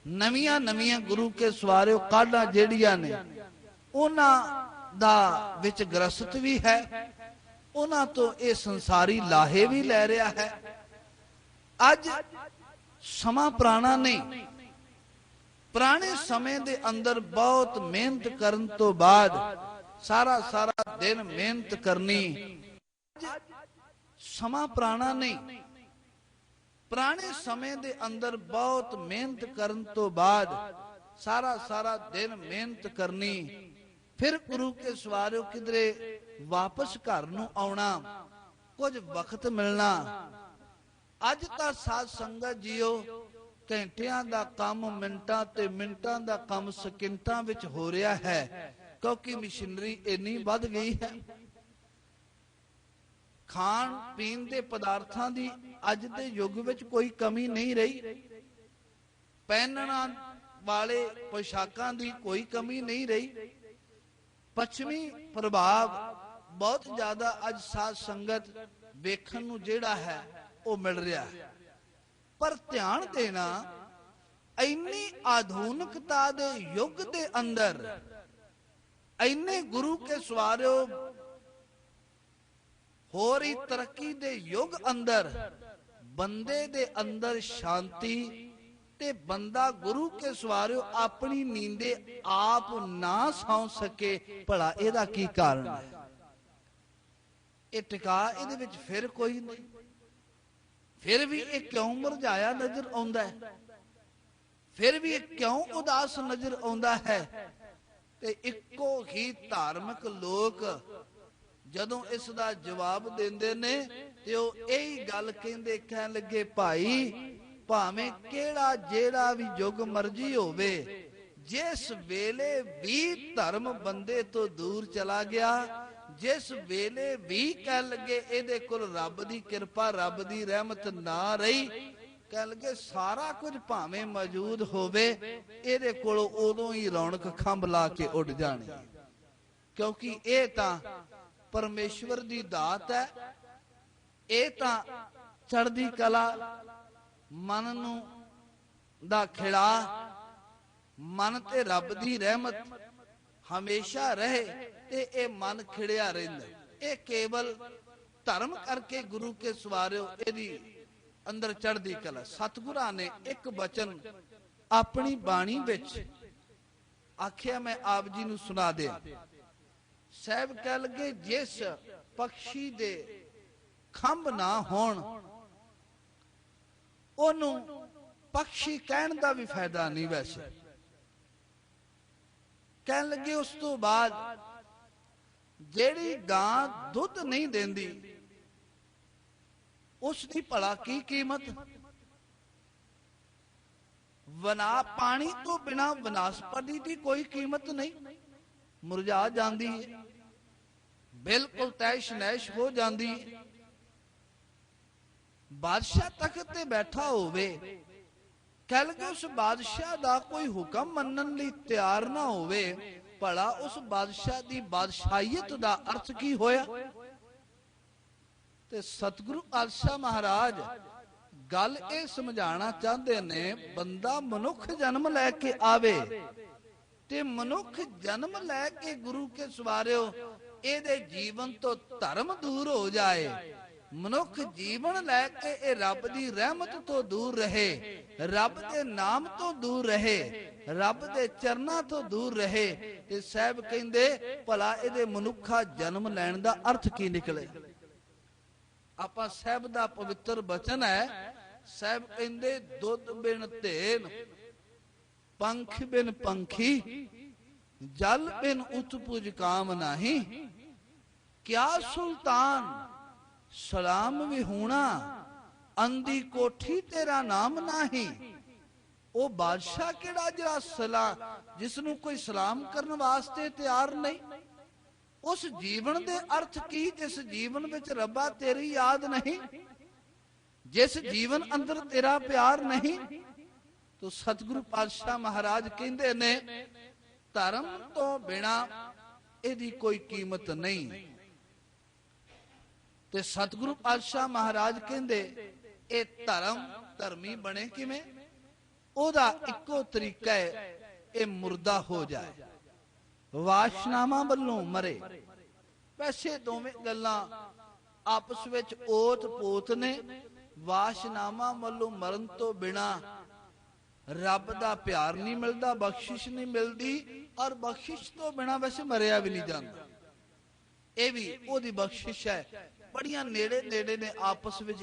ਨਵੀਆਂ ਨਵੀਆਂ ਗੁਰੂ ਕੇ ਸਵਾਰਿਓ ਕਾਢਾਂ ਜਿਹੜੀਆਂ ਨੇ, ਉਹਨਾਂ ਦਾ ਵਿੱਚ ਗ੍ਰਸਤ ਵੀ ਹੈ, ਉਹਨਾਂ ਤੋਂ ਇਹ ਸੰਸਾਰੀ ਲਾਹੇ ਵੀ ਲੈ ਰਿਹਾ ਹੈ। ਅੱਜ ਸਮਾਂ ਪੁਰਾਣਾ ਨਹੀਂ, ਪੁਰਾਣੇ ਸਮੇਂ ਦੇ ਅੰਦਰ ਬਹੁਤ ਮਿਹਨਤ ਕਰਨ ਤੋਂ ਬਾਅਦ ਸਾਰਾ ਦਿਨ ਮਿਹਨਤ ਕਰਨੀ। ਸਮਾਂ ਪੁਰਾਣਾ ਨਹੀਂ, ਪੁਰਾਣੇ ਸਮੇਂ ਦੇ ਅੰਦਰ ਬਹੁਤ ਮਿਹਨਤ ਕਰਨ ਤੋਂ ਬਾਅਦ ਸਾਰਾ ਦਿਨ ਮਿਹਨਤ ਕਰਨੀ, ਫਿਰ ਗੁਰੂ ਕੇ ਸਵਾਰਿਓ ਕਿਧਰੇ ਵਾਪਸ ਘਰ ਨੂੰ ਆਉਣਾ, ਕੁਝ ਵਕਤ ਮਿਲਣਾ। ਅੱਜ ਤਾਂ ਸਾਧ ਸੰਗਤ ਜੀਓ, ਘੰਟਿਆਂ ਦਾ ਕੰਮ ਮਿੰਟਾਂ ਤੇ ਮਿੰਟਾਂ ਦਾ ਕੰਮ ਸਕਿੰਟਾਂ ਵਿੱਚ ਹੋ ਰਿਹਾ ਹੈ, ਕਿਉਂਕਿ ਮਸ਼ੀਨਰੀ ਇੰਨੀ ਵੱਧ ਗਈ ਹੈ। ਖਾਣ ਪੀਣ ਦੇ ਪਦਾਰਥਾਂ ਦੀ ਅੱਜ ਦੇ ਯੁੱਗ ਵਿੱਚ ਕੋਈ ਕਮੀ ਨਹੀਂ ਰਹੀ, ਪਹਿਨਣ ਵਾਲੇ ਪੋਸ਼ਾਕਾਂ ਦੀ ਕੋਈ ਕਮੀ ਨਹੀਂ ਰਹੀ। ਪੱਛਮੀ ਪ੍ਰਭਾਵ ਬਹੁਤ ਜ਼ਿਆਦਾ ਅੱਜ ਸਾਧ ਸੰਗਤ ਵੇਖਣ ਨੂੰ ਜਿਹੜਾ ਹੈ ਉਹ ਮਿਲ ਰਿਹਾ ਹੈ। ਪਰ ਧਿਆਨ ਦੇਣਾ, ਇੰਨੀ ਆਧੁਨਿਕਤਾ ਦੇ ਯੁੱਗ ਦੇ ਅੰਦਰ, ਇੰਨੇ ਗੁਰੂ ਕੇ ਸਵਾਰਿਓ ਹੋਰ ਹੀ ਤਰੱਕੀ ਦੇ ਯੁੱਗ ਅੰਦਰ, ਬੰਦੇ ਦੇ ਅੰਦਰ ਸ਼ਾਂਤੀ ਤੇ ਬੰਦਾ ਗੁਰੂ ਕੇ ਸਵਾਰਿਓ ਆਪਣੀ ਨੀਂਦੇ ਆਪ ਨਾ ਸੌਂ ਸਕੇ, ਭਲਾ ਇਹਦਾ ਕੀ ਕਾਰਨ ਹੈ? ਇਹ ਟਿਕਾ ਇਹਦੇ ਵਿੱਚ ਫਿਰ ਕੋਈ ਨਹੀਂ। ਫਿਰ ਵੀ ਇਹ ਕਿਉਂ ਮੁਰਝਾਇਆ ਨਜ਼ਰ ਆਉਂਦਾ ਹੈ? ਫਿਰ ਵੀ ਇਹ ਕਿਉਂ ਉਦਾਸ ਨਜ਼ਰ ਆਉਂਦਾ ਹੈ? ਤੇ ਇੱਕੋ ਹੀ ਧਾਰਮਿਕ ਲੋਕ ਜਦੋਂ ਇਸ ਦਾ ਜਵਾਬ ਦਿੰਦੇ ਨੇ, ਤੇ ਉਹ ਇਹੀ ਗੱਲ ਕਹਿੰਦੇ, ਕਹਿਣ ਲੱਗੇ, ਭਾਈ ਭਾਵੇਂ ਕਿਹੜਾ ਜਿਹੜਾ ਵੀ ਯੁੱਗ ਮਰਜੀ ਹੋਵੇ, ਜਿਸ ਵੇਲੇ ਵੀ ਧਰਮ ਬੰਦੇ ਤੋਂ ਦੂਰ ਚਲਾ ਗਿਆ, ਜਿਸ ਵੇਲੇ ਵੀ ਕਹਿ ਲਗੇ ਇਹਦੇ ਕੋਲ ਰੱਬ ਦੀ ਕਿਰਪਾ, ਰੱਬ ਦੀ ਰਹਿਮਤ ਨਾ ਰਹੀ, ਕਹਿ ਲਗੇ ਸਾਰਾ ਕੁਝ ਭਾਵੇਂ ਮੌਜੂਦ ਹੋਵੇ, ਇਹਦੇ ਕੋਲ ਉਦੋਂ ਹੀ ਰੌਣਕ ਖੰਭ ਲਾ ਕੇ ਉੱਡ ਜਾਣੀ। ਕਿਉਂਕਿ ਇਹ ਤਾਂ ਪਰਮੇਸ਼ਵਰ ਦੀ ਦਾਤ ਹੈ, ਇਹ ਤਾਂ ਚੜ੍ਹਦੀ ਕਲਾ, ਮਨ ਨੂੰ ਦਾ ਖਿੜਾ, ਮਨ ਤੇ ਰੱਬ ਦੀ ਰਹਿਮਤ ਹਮੇਸ਼ਾ ਰਹੇ ਤੇ ਇਹ ਮਨ ਖਿੜਿਆ ਰਹਿੰਦਾ। ਇਹ ਕੇਵਲ ਧਰਮ ਕਰਕੇ ਗੁਰੂ ਕੇ ਸਵਾਰਿਓ ਇਹਦੀ ਅੰਦਰ ਚੜ੍ਹਦੀ ਕਲਾ। ਸਤਿਗੁਰਾਂ ਨੇ ਇੱਕ ਬਚਨ ਆਪਣੀ ਬਾਣੀ ਵਿੱਚ ਆਖਿਆ, ਮੈਂ ਆਪ ਜੀ ਨੂੰ ਸੁਣਾ ਦਿਆਂ। ਸਾਹਿਬ ਕਹਿ ਲਗੇ ਜਿਸ ਪਕਸ਼ੀ ਦੇ ਖੰਭ ਨਾ ਹੋਣ ਉਹਨੂੰ ਪਕਸ਼ੀ ਕਹਿਣ ਦਾ ਵੀ ਫਾਇਦਾ ਨਹੀਂ। ਵੈਸੇ ਕਹਿਣ ਲੱਗੇ ਉਸ ਤੋਂ ਬਾਅਦ ਜਿਹੜੀ ਗਾਂ ਦੁੱਧ ਨਹੀਂ ਦਿੰਦੀ ਉਸ ਦੀ ਭਲਾ ਕੀ ਕੀਮਤ। ਪਾਣੀ ਤੋਂ ਬਿਨਾ ਵਨਸਪਤੀ ਦੀ ਕੋਈ ਕੀਮਤ ਨਹੀਂ, ਮੁਰਝਾ ਜਾਂਦੀ ਹੈ, ਬਿਲਕੁਲ ਤੈਸ਼ ਨੈਸ਼ ਹੋ ਜਾਂਦੀ ਹੈ। ਬਾਦਸ਼ਾਹ ਤਖਤ ਤੇ ਬੈਠਾ ਹੋਵੇ, ਕਹਿ ਲਗੇ ਉਸ ਬਾਦਸ਼ਾਹ ਦਾ ਕੋਈ ਹੁਕਮ ਮੰਨਣ ਲਈ ਤਿਆਰ ਨਾ ਹੋਵੇ, ਭਲਾ ਉਸ ਬਾਦਸ਼ਾਹ ਦੀ ਬਾਦਸ਼ਾਹੀਅਤ ਦਾ ਅਰਥ ਕੀ ਹੋਇਆ। ਤੇ ਸਤਿਗੁਰੂ ਪਾਤਸ਼ਾਹ ਮਹਾਰਾਜ ਗੱਲ ਇਹ ਸਮਝਾਉਣਾ ਚਾਹੁੰਦੇ ਨੇ, ਬੰਦਾ ਮਨੁੱਖ ਜਨਮ ਲੈ ਕੇ ਆਵੇ ਤੇ ਮਨੁੱਖ ਜਨਮ ਲੈ ਕੇ ਗੁਰੂ ਕੇ ਸਵਾਰਿਓ ਇਹਦੇ ਜੀਵਨ ਤੋਂ ਧਰਮ ਦੂਰ ਹੋ ਜਾਏ। ਮਨੁੱਖ ਜੀਵਨ ਲੈ ਕੇ ਇਹ ਰੱਬ ਦੀ ਰਹਿਮਤ ਤੋਂ ਦੂਰ ਰਹੇ, ਰੱਬ ਦੇ ਨਾਮ ਤੋਂ ਦੂਰ ਰਹੇ, ਰੱਬ ਦੇ ਚਰਨਾਂ ਤੋਂ ਦੂਰ ਰਹੇ, ਤੇ ਸਾਹਿਬ ਕਹਿੰਦੇ ਭਲਾ ਇਹਦੇ ਮਨੁੱਖਾ ਜਨਮ ਲੈਣ ਦਾ ਅਰਥ ਕੀ ਨਿਕਲੇ। ਆਪਾਂ ਸਾਹਿਬ ਦਾ ਪਵਿੱਤਰ ਬਚਨ ਹੈ, ਸਾਹਿਬ ਕਹਿੰਦੇ ਦੁੱਧ ਬਿਨ ਧੇਨ, ਪੰਖ ਬਿਨ ਪੰਖੀ, ਜਲ ਬਿਨ ਉਤਪੁਜ ਕਾਮ ਨਾਹੀ। ਕਿਆ ਸੁਲਤਾਨ ਸਲਾਮ ਵਿਹੂਣਾ, ਅੰਦੀ ਕੋਠੀ ਤੇਰਾ ਨਾਮ ਨਾਹੀ। ਉਹ ਬਾਦਸ਼ਾਹ ਕਿਹੜਾ ਜਿਹੜਾ ਜਿਸ ਨੂੰ ਕੋਈ ਸਲਾਮ ਕਰਨ ਵਾਸਤੇ ਤਿਆਰ ਨਹੀਂ। ਉਸ ਜੀਵਨ ਦੇ ਅਰਥ ਕੀ ਜਿਸ ਜੀਵਨ ਵਿੱਚ ਰੱਬਾ ਤੇਰੀ ਯਾਦ ਨਹੀਂ, ਜਿਸ ਜੀਵਨ ਅੰਦਰ ਤੇਰਾ ਪਿਆਰ ਨਹੀਂ। ਤੋ ਸਤਿਗੁਰੂ ਪਾਤਸ਼ਾਹ ਮਹਾਰਾਜ ਕਹਿੰਦੇ ਨੇ ਧਰਮ ਤੋਂ ਬਿਨਾ ਇਹਦੀ ਕੋਈ ਕੀਮਤ ਨਹੀਂ। ਤੇ ਸਤਿਗੁਰੂ ਪਾਤਸ਼ਾਹ ਮਹਾਰਾਜ ਕਹਿੰਦੇ ਇਹ ਧਰਮੀ ਬਣੇ ਕਿਵੇਂ। ਉਹਦਾ ਇੱਕੋ ਤਰੀਕਾ ਹੈ ਇਹ ਮੁਰਦਾ ਹੋ ਜਾਏ, ਵਾਸ਼ਨਾਵਾਂ ਵੱਲੋਂ ਮਰੇ। ਵੈਸੇ ਦੋਵੇਂ ਗੱਲਾਂ ਆਪਸ ਵਿੱਚ ਓਤ ਪੋਤ ਨੇ। ਵਾਸ਼ਨਾਵਾਂ ਵੱਲੋਂ ਮਰਨ ਤੋਂ ਬਿਨਾ ਰੱਬ ਦਾ ਪਿਆਰ ਨਹੀਂ ਮਿਲਦਾ, ਬਖਸ਼ਿਸ਼ ਨਹੀਂ ਮਿਲਦੀ, ਔਰ ਬਖਸ਼ਿਸ਼ ਤੋਂ ਬਿਨਾ ਵੈਸੇ ਮਰਿਆ ਵੀ ਨਹੀਂ ਜਾਂਦਾ। ਇਹ ਵੀ ਉਹਦੀ ਬਖਸ਼ਿਸ਼ ਹੈ। ਬੜੀਆਂ ਨੇੜੇ ਨੇੜੇ ਨੇ ਆਪਸ ਵਿੱਚ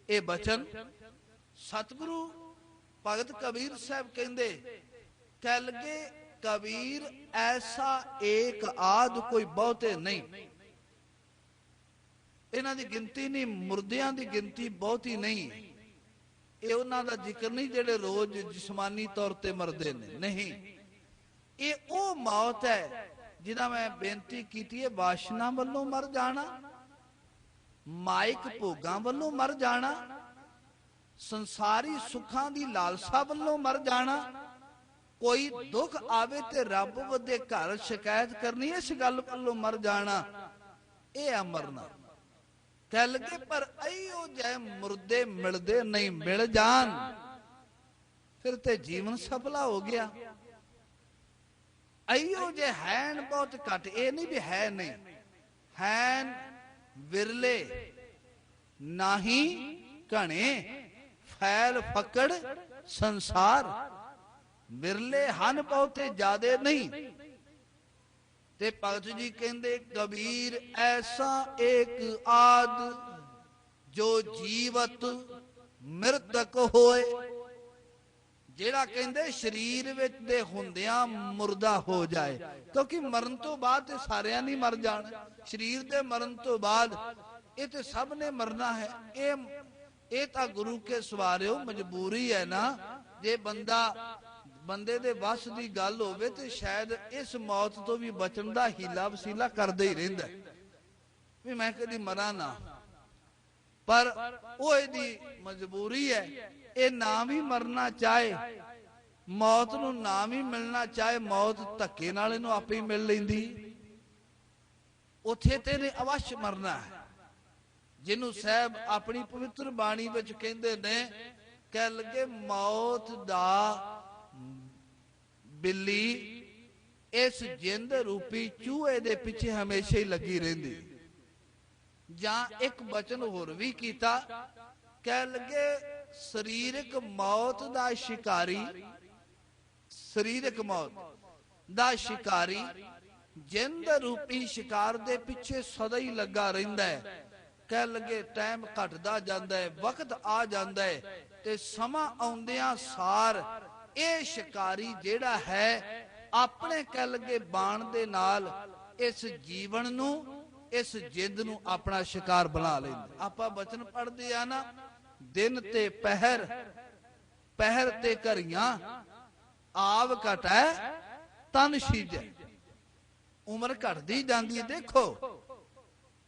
ਇਹ ਬਚਨ। ਸਤਿਗੁਰੂ ਭਗਤ ਕਬੀਰ ਸਾਹਿਬ ਕਹਿੰਦੇ, ਕਹਿ ਲਗੇ ਕਬੀਰ ਐਸਾ ਏਕ ਆਦ ਕੋਈ ਬਹੁਤੇ ਨਹੀਂ। ਇਹਨਾਂ ਦੀ ਗਿਣਤੀ ਨਹੀਂ, ਮੁਰਦਿਆਂ ਦੀ ਗਿਣਤੀ ਬਹੁਤੀ ਨਹੀਂ। ਇਹ ਉਹਨਾਂ ਦਾ ਜ਼ਿਕਰ ਨਹੀਂ ਜਿਹੜੇ ਰੋਜ਼ ਜਿਸਮਾਨੀ ਤੌਰ ਤੇ ਮਰਦੇ ਨੇ, ਨਹੀਂ। ਇਹ ਉਹ ਮੌਤ ਹੈ ਜਿਹਦਾ ਮੈਂ ਬੇਨਤੀ ਕੀਤੀ ਹੈ, ਵਾਸ਼ਨਾ ਵੱਲੋਂ ਮਰ ਜਾਣਾ, ਮਾਇਕ ਭੋਗਾਂ ਵੱਲੋਂ ਮਰ ਜਾਣਾ, ਸੰਸਾਰੀ ਸੁੱਖਾਂ ਦੀ ਲਾਲਸਾ ਵੱਲੋਂ ਮਰ ਜਾਣਾ। ਕੋਈ ਦੁੱਖ ਆਵੇ ਤੇ ਰੱਬ ਦੇ ਘਰ ਸ਼ਿਕਾਇਤ ਕਰਨੀ, ਇਸ ਗੱਲ ਵੱਲੋਂ ਮਰ ਜਾਣਾ, ਇਹ ਆ ਮਰਨਾ। ਕਹਿ ਲਗੇ ਪਰ ਅਈਓ ਜੈ ਮੁਰਦੇ ਮਿਲਦੇ ਨਹੀਂ, ਮਿਲ ਜਾਣ ਫਿਰ ਤੇ ਜੀਵਨ ਸਫਲਾ ਹੋ ਗਿਆ। ਅਈਓ ਜੇ ਹੈਨ ਬਹੁਤ ਘੱਟ, ਇਹ ਨਹੀਂ ਵੀ ਹੈ ਨਹੀਂ, ਹੈਨ ਵਿਰਲੇ ਨਾਹੀ ਘਣੇ, ਫੈਲ ਫਕੜ ਸੰਸਾਰ। ਵਿਰਲੇ ਹਨ ਬਹੁਤੇ ਜ਼ਿਆਦੇ ਨਹੀਂ। ਤੇ ਭਗਤ ਜੀ ਕਹਿੰਦੇ ਕਬੀਰ ਐਸਾ ਏਕ ਆਦ ਜੋ ਜੀਵਤ ਮ੍ਰਿਤਕ ਹੋਏ, ਜਿਹੜਾ ਕਹਿੰਦੇ ਸਰੀਰ ਵਿੱਚ ਦੇ ਹੁੰਦਿਆਂ ਮੁਰਦਾ ਹੋ ਜਾਏ। ਕਿਉਂਕਿ ਮਰਨ ਤੋਂ ਬਾਅਦ ਤੇ ਸਾਰਿਆਂ ਨੇ ਮਰ ਜਾਣਾ, ਸਰੀਰ ਦੇ ਮਰਨ ਤੋਂ ਬਾਅਦ ਇਹ ਤੇ ਸਭ ਨੇ ਮਰਨਾ ਹੈ। ਇਹ ਤਾਂ ਗੁਰੂ ਕੇ ਸਵਾਰਿਓ ਮਜਬੂਰੀ ਹੈ ਨਾ। ਜੇ ਬੰਦਾ ਬੰਦੇ ਦੇ ਵੱਸ ਦੀ ਗੱਲ ਹੋਵੇ ਤੇ ਸ਼ਾਇਦ ਇਸ ਮੌਤ ਤੋਂ ਵੀ ਬਚਣ ਦਾ ਹੀਲਾ ਵਸੀਲਾ ਕਰਦੇ ਹੀ ਰਹਿੰਦਾ ਵੀ ਮੈਂ ਕਦੀ ਮਰਾਂ ਨਾ, ਪਰ ਉਹ ਇਹਦੀ ਮਜਬੂਰੀ ਹੈ। ਇਹ ਨਾ ਵੀ ਮਰਨਾ ਚਾਹੇ, ਮੌਤ ਨੂੰ ਨਾ ਵੀ ਮਿਲਣਾ ਚਾਹੇ, ਮੌਤ ਧੱਕੇ ਨਾਲ ਇਹਨੂੰ ਆਪੇ ਹੀ ਮਿਲ ਲੈਂਦੀ। ਉੱਥੇ ਤੇ ਨੇ ਅਵਸ਼ ਮਰਨਾ ਹੈ। ਜਿਹਨੂੰ ਸਾਹਿਬ ਆਪਣੀ ਪਵਿੱਤਰ ਬਾਣੀ ਵਿੱਚ ਕਹਿੰਦੇ ਨੇ, ਕਹਿ ਲੱਗੇ ਮੌਤ ਦਾ ਬਿੱਲੀ ਇਸ ਜਿੰਦ ਰੂਪੀ ਚੂਹੇ ਦੇ ਪਿੱਛੇ ਹਮੇਸ਼ਾ ਹੀ ਲੱਗੀ ਰਹਿੰਦੀ। ਜਾਂ ਇੱਕ ਬਚਨ ਹੋਰ ਵੀ ਕੀਤਾ, ਕਹਿ ਲੱਗੇ ਸਰੀਰਕ ਮੌਤ ਦਾ ਸ਼ਿਕਾਰੀ, ਸਰੀਰਕ ਮੌਤ ਦਾ ਸ਼ਿਕਾਰੀ ਜਿੰਦ ਰੂਪੀ ਸ਼ਿਕਾਰ ਦੇ ਪਿੱਛੇ ਸਦਾ ਹੀ ਲੱਗਾ ਰਹਿੰਦਾ ਹੈ। ਕਹਿ ਲੱਗੇ ਟਾਈਮ ਘਟਦਾ ਜਾਂਦਾ ਹੈ, ਵਕਤ ਆ ਜਾਂਦਾ ਹੈ ਤੇ ਸਮਾਂ ਆਉਂਦਿਆਂ ਸਾਰ ਇਹ ਸ਼ਿਕਾਰੀ ਜਿਹੜਾ ਹੈ ਆਪਣੇ ਕਹਿ ਲੱਗੇ ਬਾਣ ਦੇ ਨਾਲ ਇਸ ਜੀਵਨ ਨੂੰ, ਇਸ ਜਿੰਦ ਨੂੰ ਆਪਣਾ ਸ਼ਿਕਾਰ ਬਣਾ ਲੈਂਦਾ। ਆਪਾਂ ਬਚਨ ਪੜ੍ਹਦੇ ਆ ਨਾ, ਦਿਨ ਤੇ ਪਹਿਰ, ਪਹਿਰ ਤੇ ਘਰੀਆਂ, ਆਵ ਘਟੈ ਤਨ ਸੀਜੈ। ਉਮਰ ਘਟਦੀ ਜਾਂਦੀ ਹੈ। ਦੇਖੋ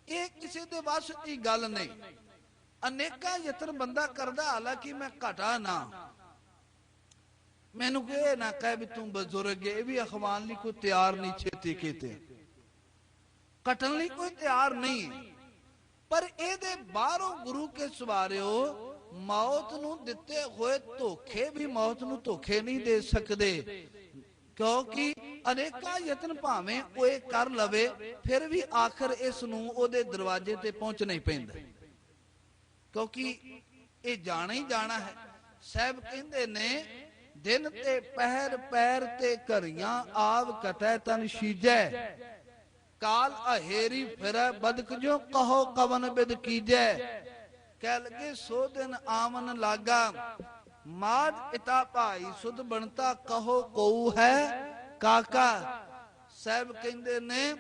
ਇਹ ਕਿਸੇ ਦੇ ਵੱਸ ਦੀ ਗੱਲ ਨਹੀਂ। ਅਨੇਕਾਂ ਯਤਨ ਬੰਦਾ ਕਰਦਾ, ਹਾਲਾਂਕਿ ਮੈਂ ਘਟਾ ਨਾ, ਮੈਨੂੰ ਇਹ ਨਾ ਕਹੇ ਵੀ ਤੂੰ ਬਜ਼ੁਰਗ ਹੈ। ਇਹ ਵੀ ਅਖਵਾਨ ਲਈ ਕੋਈ ਤਿਆਰ ਨਹੀਂ, ਛੇਤੀ ਕੀਤੇ ਘਟਣ ਲਈ ਕੋਈ ਤਿਆਰ ਨਹੀਂ। ਪਰ ਇਹਦੇ ਬਾਹਰੋਂ ਗੁਰੂ ਕੇ ਸਵਾਰਿਓ ਮੌਤ ਨੂੰ ਦਿੱਤੇ ਹੋਏ ਧੋਖੇ ਵੀ ਮੌਤ ਨੂੰ ਧੋਖੇ ਨਹੀਂ ਦੇ ਸਕਦੇ, ਕਿਉਂਕਿ ਅਨੇਕਾਂ ਯਤਨ ਭਾਵੇਂ ਉਹ ਇਹ ਕਰ ਲਵੇ ਫਿਰ ਵੀ ਆਖਰ ਇਸ ਨੂੰ ਉਹਦੇ ਦਰਵਾਜ਼ੇ ਤੇ ਪਹੁੰਚਣਾ ਹੀ ਪੈਂਦਾ, ਕਿਉਂਕਿ ਇਹ ਜਾਣਾ ਹੀ ਜਾਣਾ ਹੈ। ਸਾਹਿਬ ਕਹਿੰਦੇ ਨੇ ਦਿਨ ਤੇ ਪਹਿਰ, ਪੈਰ ਤੇ ਘਰੀਆਂ, ਆਵ ਕਟੈ ਤਨ ਸੀਜੈ। ਕਾਲ ਅਹੇਰੀ ਫਿਰੈ ਬਦਕ ਜੋ ਕਹੋ ਕਵਨ ਬਿਦ ਕੀਜੈ। ਕਹਿ ਲਗੇ ਸੋ ਦਿਨ ਆਵਨ ਲਾਗਾ, ਮਾਦ ਪਿਤਾ ਭਾਈ ਸੁਧ ਬਣਤਾ ਕਹੋ ਕਉ ਹੈ ਕਾਕਾ। ਸਾਹਿਬ ਕਹਿੰਦੇ ਨੇ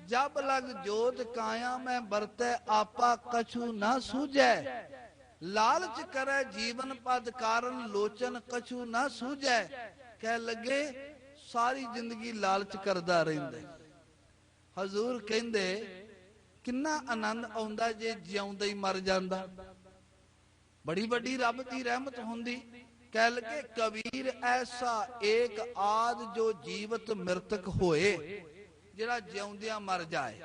ਜਬ ਲਗ ਜੋਤ ਕਾਇਆ ਮੈਂ ਵਰਤੈ ਆਪਾ ਕਛੂ ਨਾ ਸੂਝੈ। ਲਾਲਚ ਕਰੈ ਜੀਵਨ ਪਦ ਕਾਰਨ ਲੋਚਨ ਕਛੂ ਨਾ ਸੂਝੈ। ਕਹਿ ਲੱਗੇ ਸਾਰੀ ਜ਼ਿੰਦਗੀ ਲਾਲਚ ਕਰਦਾ ਰਹਿੰਦਾ। ਹਜ਼ੂਰ ਕਹਿੰਦੇ ਕਿੰਨਾ ਆਨੰਦ ਆਉਂਦਾ ਜੇ ਜਿਉਂਦਾ ਹੀ ਮਰ ਜਾਂਦਾ। ਬੜੀ ਵੱਡੀ ਰੱਬ ਦੀ ਰਹਿਮਤ ਹੁੰਦੀ। ਕਹਿ ਲਗੇ ਕਬੀਰ ਐਸਾ ਏਕ ਆਦ ਜੋ ਜੀਵਤ ਮ੍ਰਿਤਕ ਹੋਏ, ਜਿਹੜਾ ਜਿਉਂਦਿਆਂ ਮਰ ਜਾਏ।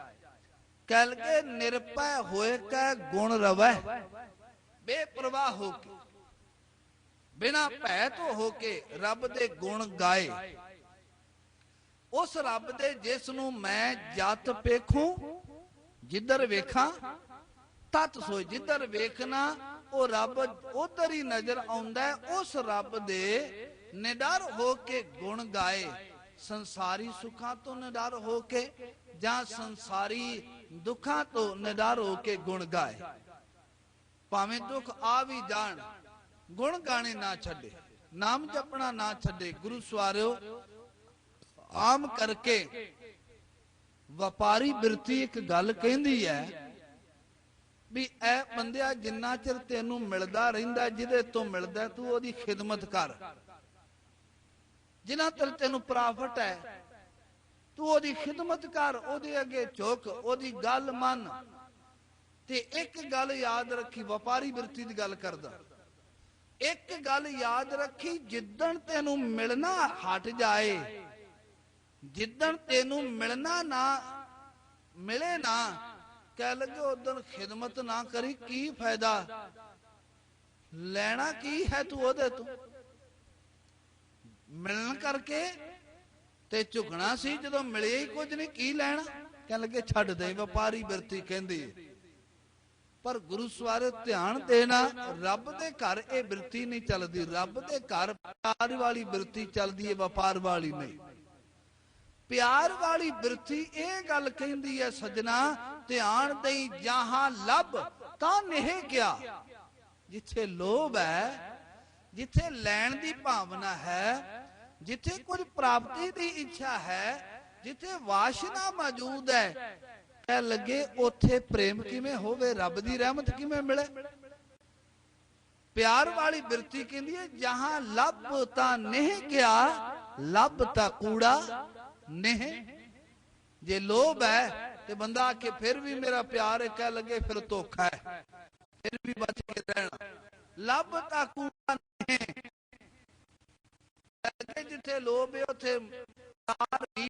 ਕਹਿ ਲਗੇ ਨਿਰਭੈ ਹੋਏ ਕੈ ਗੁਣ ਰਵੈ, ਬੇਪਰਵਾਹ ਹੋ ਕੇ, ਬਿਨਾ ਭੈ ਤੋਂ ਹੋ ਕੇ ਰੱਬ ਦੇ ਗੁਣ ਗਾਏ। ਉਸ ਰੱਬ ਦੇ ਜਿਸ ਨੂੰ ਮੈਂ ਜਤ ਪੇਖੂੰ, ਜਿੱਧਰ ਵੇਖਾਂ ਤਤ ਸੋਏ। ਜਿੱਧਰ ਵੇਖਣਾ ਉਹ ਰੱਬ ਉਧਰ ਹੀ ਨਜ਼ਰ ਆਉਂਦਾ। ਉਸ ਰੱਬ ਦੇ ਨਿਡਰ ਹੋ ਕੇ ਗੁਣ ਗਾਏ। ਸੰਸਾਰੀ ਸੁੱਖਾਂ ਤੋਂ ਨਿਡਰ ਹੋ ਕੇ ਜਾਂ ਸੰਸਾਰੀ ਦੁੱਖਾਂ ਤੋਂ ਨਿਡਰ ਹੋ ਕੇ ਗੁਣ ਗਾਏ। ਭਾਵੇਂ ਦੁੱਖ ਆ ਵੀ ਜਾਣ, ਗੁਣ ਗਾਣੇ ਨਾ ਛੱਡੇ, ਨਾਮ ਜਪਣਾ ਨਾ ਛੱਡੇ। ਗੁਰੂ ਸਵਾਰਿਓ ਆਮ ਕਰਕੇ ਵਪਾਰੀ ਬਿਰਤੀ ਇੱਕ ਗੱਲ ਕਹਿੰਦੀ ਹੈ ਵੀ ਐ ਬੰਦਿਆ ਜਿੰਨਾ ਚਿਰ ਤੈਨੂੰ ਮਿਲਦਾ ਰਹਿੰਦਾ, ਜਿਹਦੇ ਤੋਂ ਮਿਲਦਾ ਤੂੰ ਉਹਦੀ ਖਿਦਮਤ ਕਰ। ਜਿੰਨਾ ਚਿਰ ਤੈਨੂੰ ਪ੍ਰਾਫਟ ਹੈ ਤੂੰ ਉਹਦੀ ਖਿਦਮਤ ਕਰ, ਉਹਦੇ ਅੱਗੇ ਝੁਕ, ਉਹਦੀ ਗੱਲ ਮੰਨ। ਤੇ ਇੱਕ ਗੱਲ ਯਾਦ ਰੱਖੀ, ਵਪਾਰੀ ਬਿਰਤੀ ਦੀ ਗੱਲ ਕਰਦਾ, ਇੱਕ ਗੱਲ ਯਾਦ ਰੱਖੀ, ਜਿੱਦਣ ਤੈਨੂੰ ਮਿਲਣਾ ਹਟ ਜਾਏ, ਜਿੱਦਣ ਤੈਨੂੰ ਮਿਲਣਾ ਨਾ ਮਿਲੇ ਨਾ, ਕਹਿ ਲੱਗੇ ਉਦੋਂ ਖਿਦਮਤ ਨਾ ਕਰੀ। ਕੀ ਫਾਇਦਾ, ਲੈਣਾ ਕੀ ਹੈ ਤੂੰ ਉਹਦੇ ਤੋਂ? ਮਿਲਣ ਕਰਕੇ ਤੇ ਝੁਕਣਾ ਸੀ, ਜਦੋਂ ਮਿਲਿਆ ਹੀ ਕੁਝ ਨਹੀਂ, ਕੀ ਲੈਣਾ? ਕਹਿ ਲੱਗੇ ਛੱਡ ਦੇ, ਵਪਾਰੀ ਬਿਰਤੀ ਕਹਿੰਦੀ। ਪਰ ਗੁਰੂ ਸਵਾਰੇ ਧਿਆਨ ਦੇਣਾ, ਰੱਬ ਦੇ ਘਰ ਇਹ ਬਿਰਤੀ ਨਹੀਂ ਚੱਲਦੀ। ਰੱਬ ਦੇ ਘਰ ਪਿਆਰ ਵਾਲੀ ਬਿਰਤੀ ਚੱਲਦੀ ਹੈ, ਵਪਾਰ ਵਾਲੀ ਨਹੀਂ। ਪਿਆਰ ਵਾਲੀ ਬਿਰਤੀ ਇਹ ਗੱਲ ਕਹਿੰਦੀ ਹੈ ਸੱਜਣਾ, ਧਿਆਨ ਦੇਈ ਜਹਾਂ ਲੱਭ ਤਾਂ ਨਹੀਂ ਗਿਆ। ਜਿੱਥੇ ਲੋਭ ਹੈ, ਜਿੱਥੇ ਲੈਣ ਦੀ ਭਾਵਨਾ ਹੈ, ਜਿੱਥੇ ਕੁਝ ਪ੍ਰਾਪਤੀ ਦੀ ਇੱਛਾ ਹੈ, ਜਿੱਥੇ ਵਾਸ਼ਨਾ ਮੌਜੂਦ ਹੈ, ਕਹਿ ਲੱਗੇ ਉੱਥੇ ਪ੍ਰੇਮ ਕਿਵੇਂ ਹੋਵੇ, ਰੱਬ ਦੀ ਰਹਿਮਤ ਕਿਵੇਂ ਮਿਲੇ? ਪਿਆਰ ਵਾਲੀ ਬਿਰਤੀ ਕਹਿੰਦੀ ਹੈ ਜਹਾਂ ਲੱਭ ਤਾਂ ਨਹੀਂ ਗਿਆ, ਲੱਭ ਤਾਂ ਕੂੜਾ ਨਹੀਂ। ਜੇ ਲੋਭ ਹੈ ਤੇ ਬੰਦਾ ਆਖੇ ਫਿਰ ਵੀ ਮੇਰਾ ਪਿਆਰ ਹੈ, ਕਹਿ ਲੱਗੇ ਫਿਰ ਧੋਖਾ ਹੈ, ਫਿਰ ਵੀ ਬਚ ਕੇ ਰਹਿਣਾ। ਲੱਭ ਤਾਂ ਕੂੜਾ ਨਹੀਂ, ਜਿੱਥੇ ਲੋਭ ਹੈ ਉੱਥੇ ਤਾਰ ਵੀ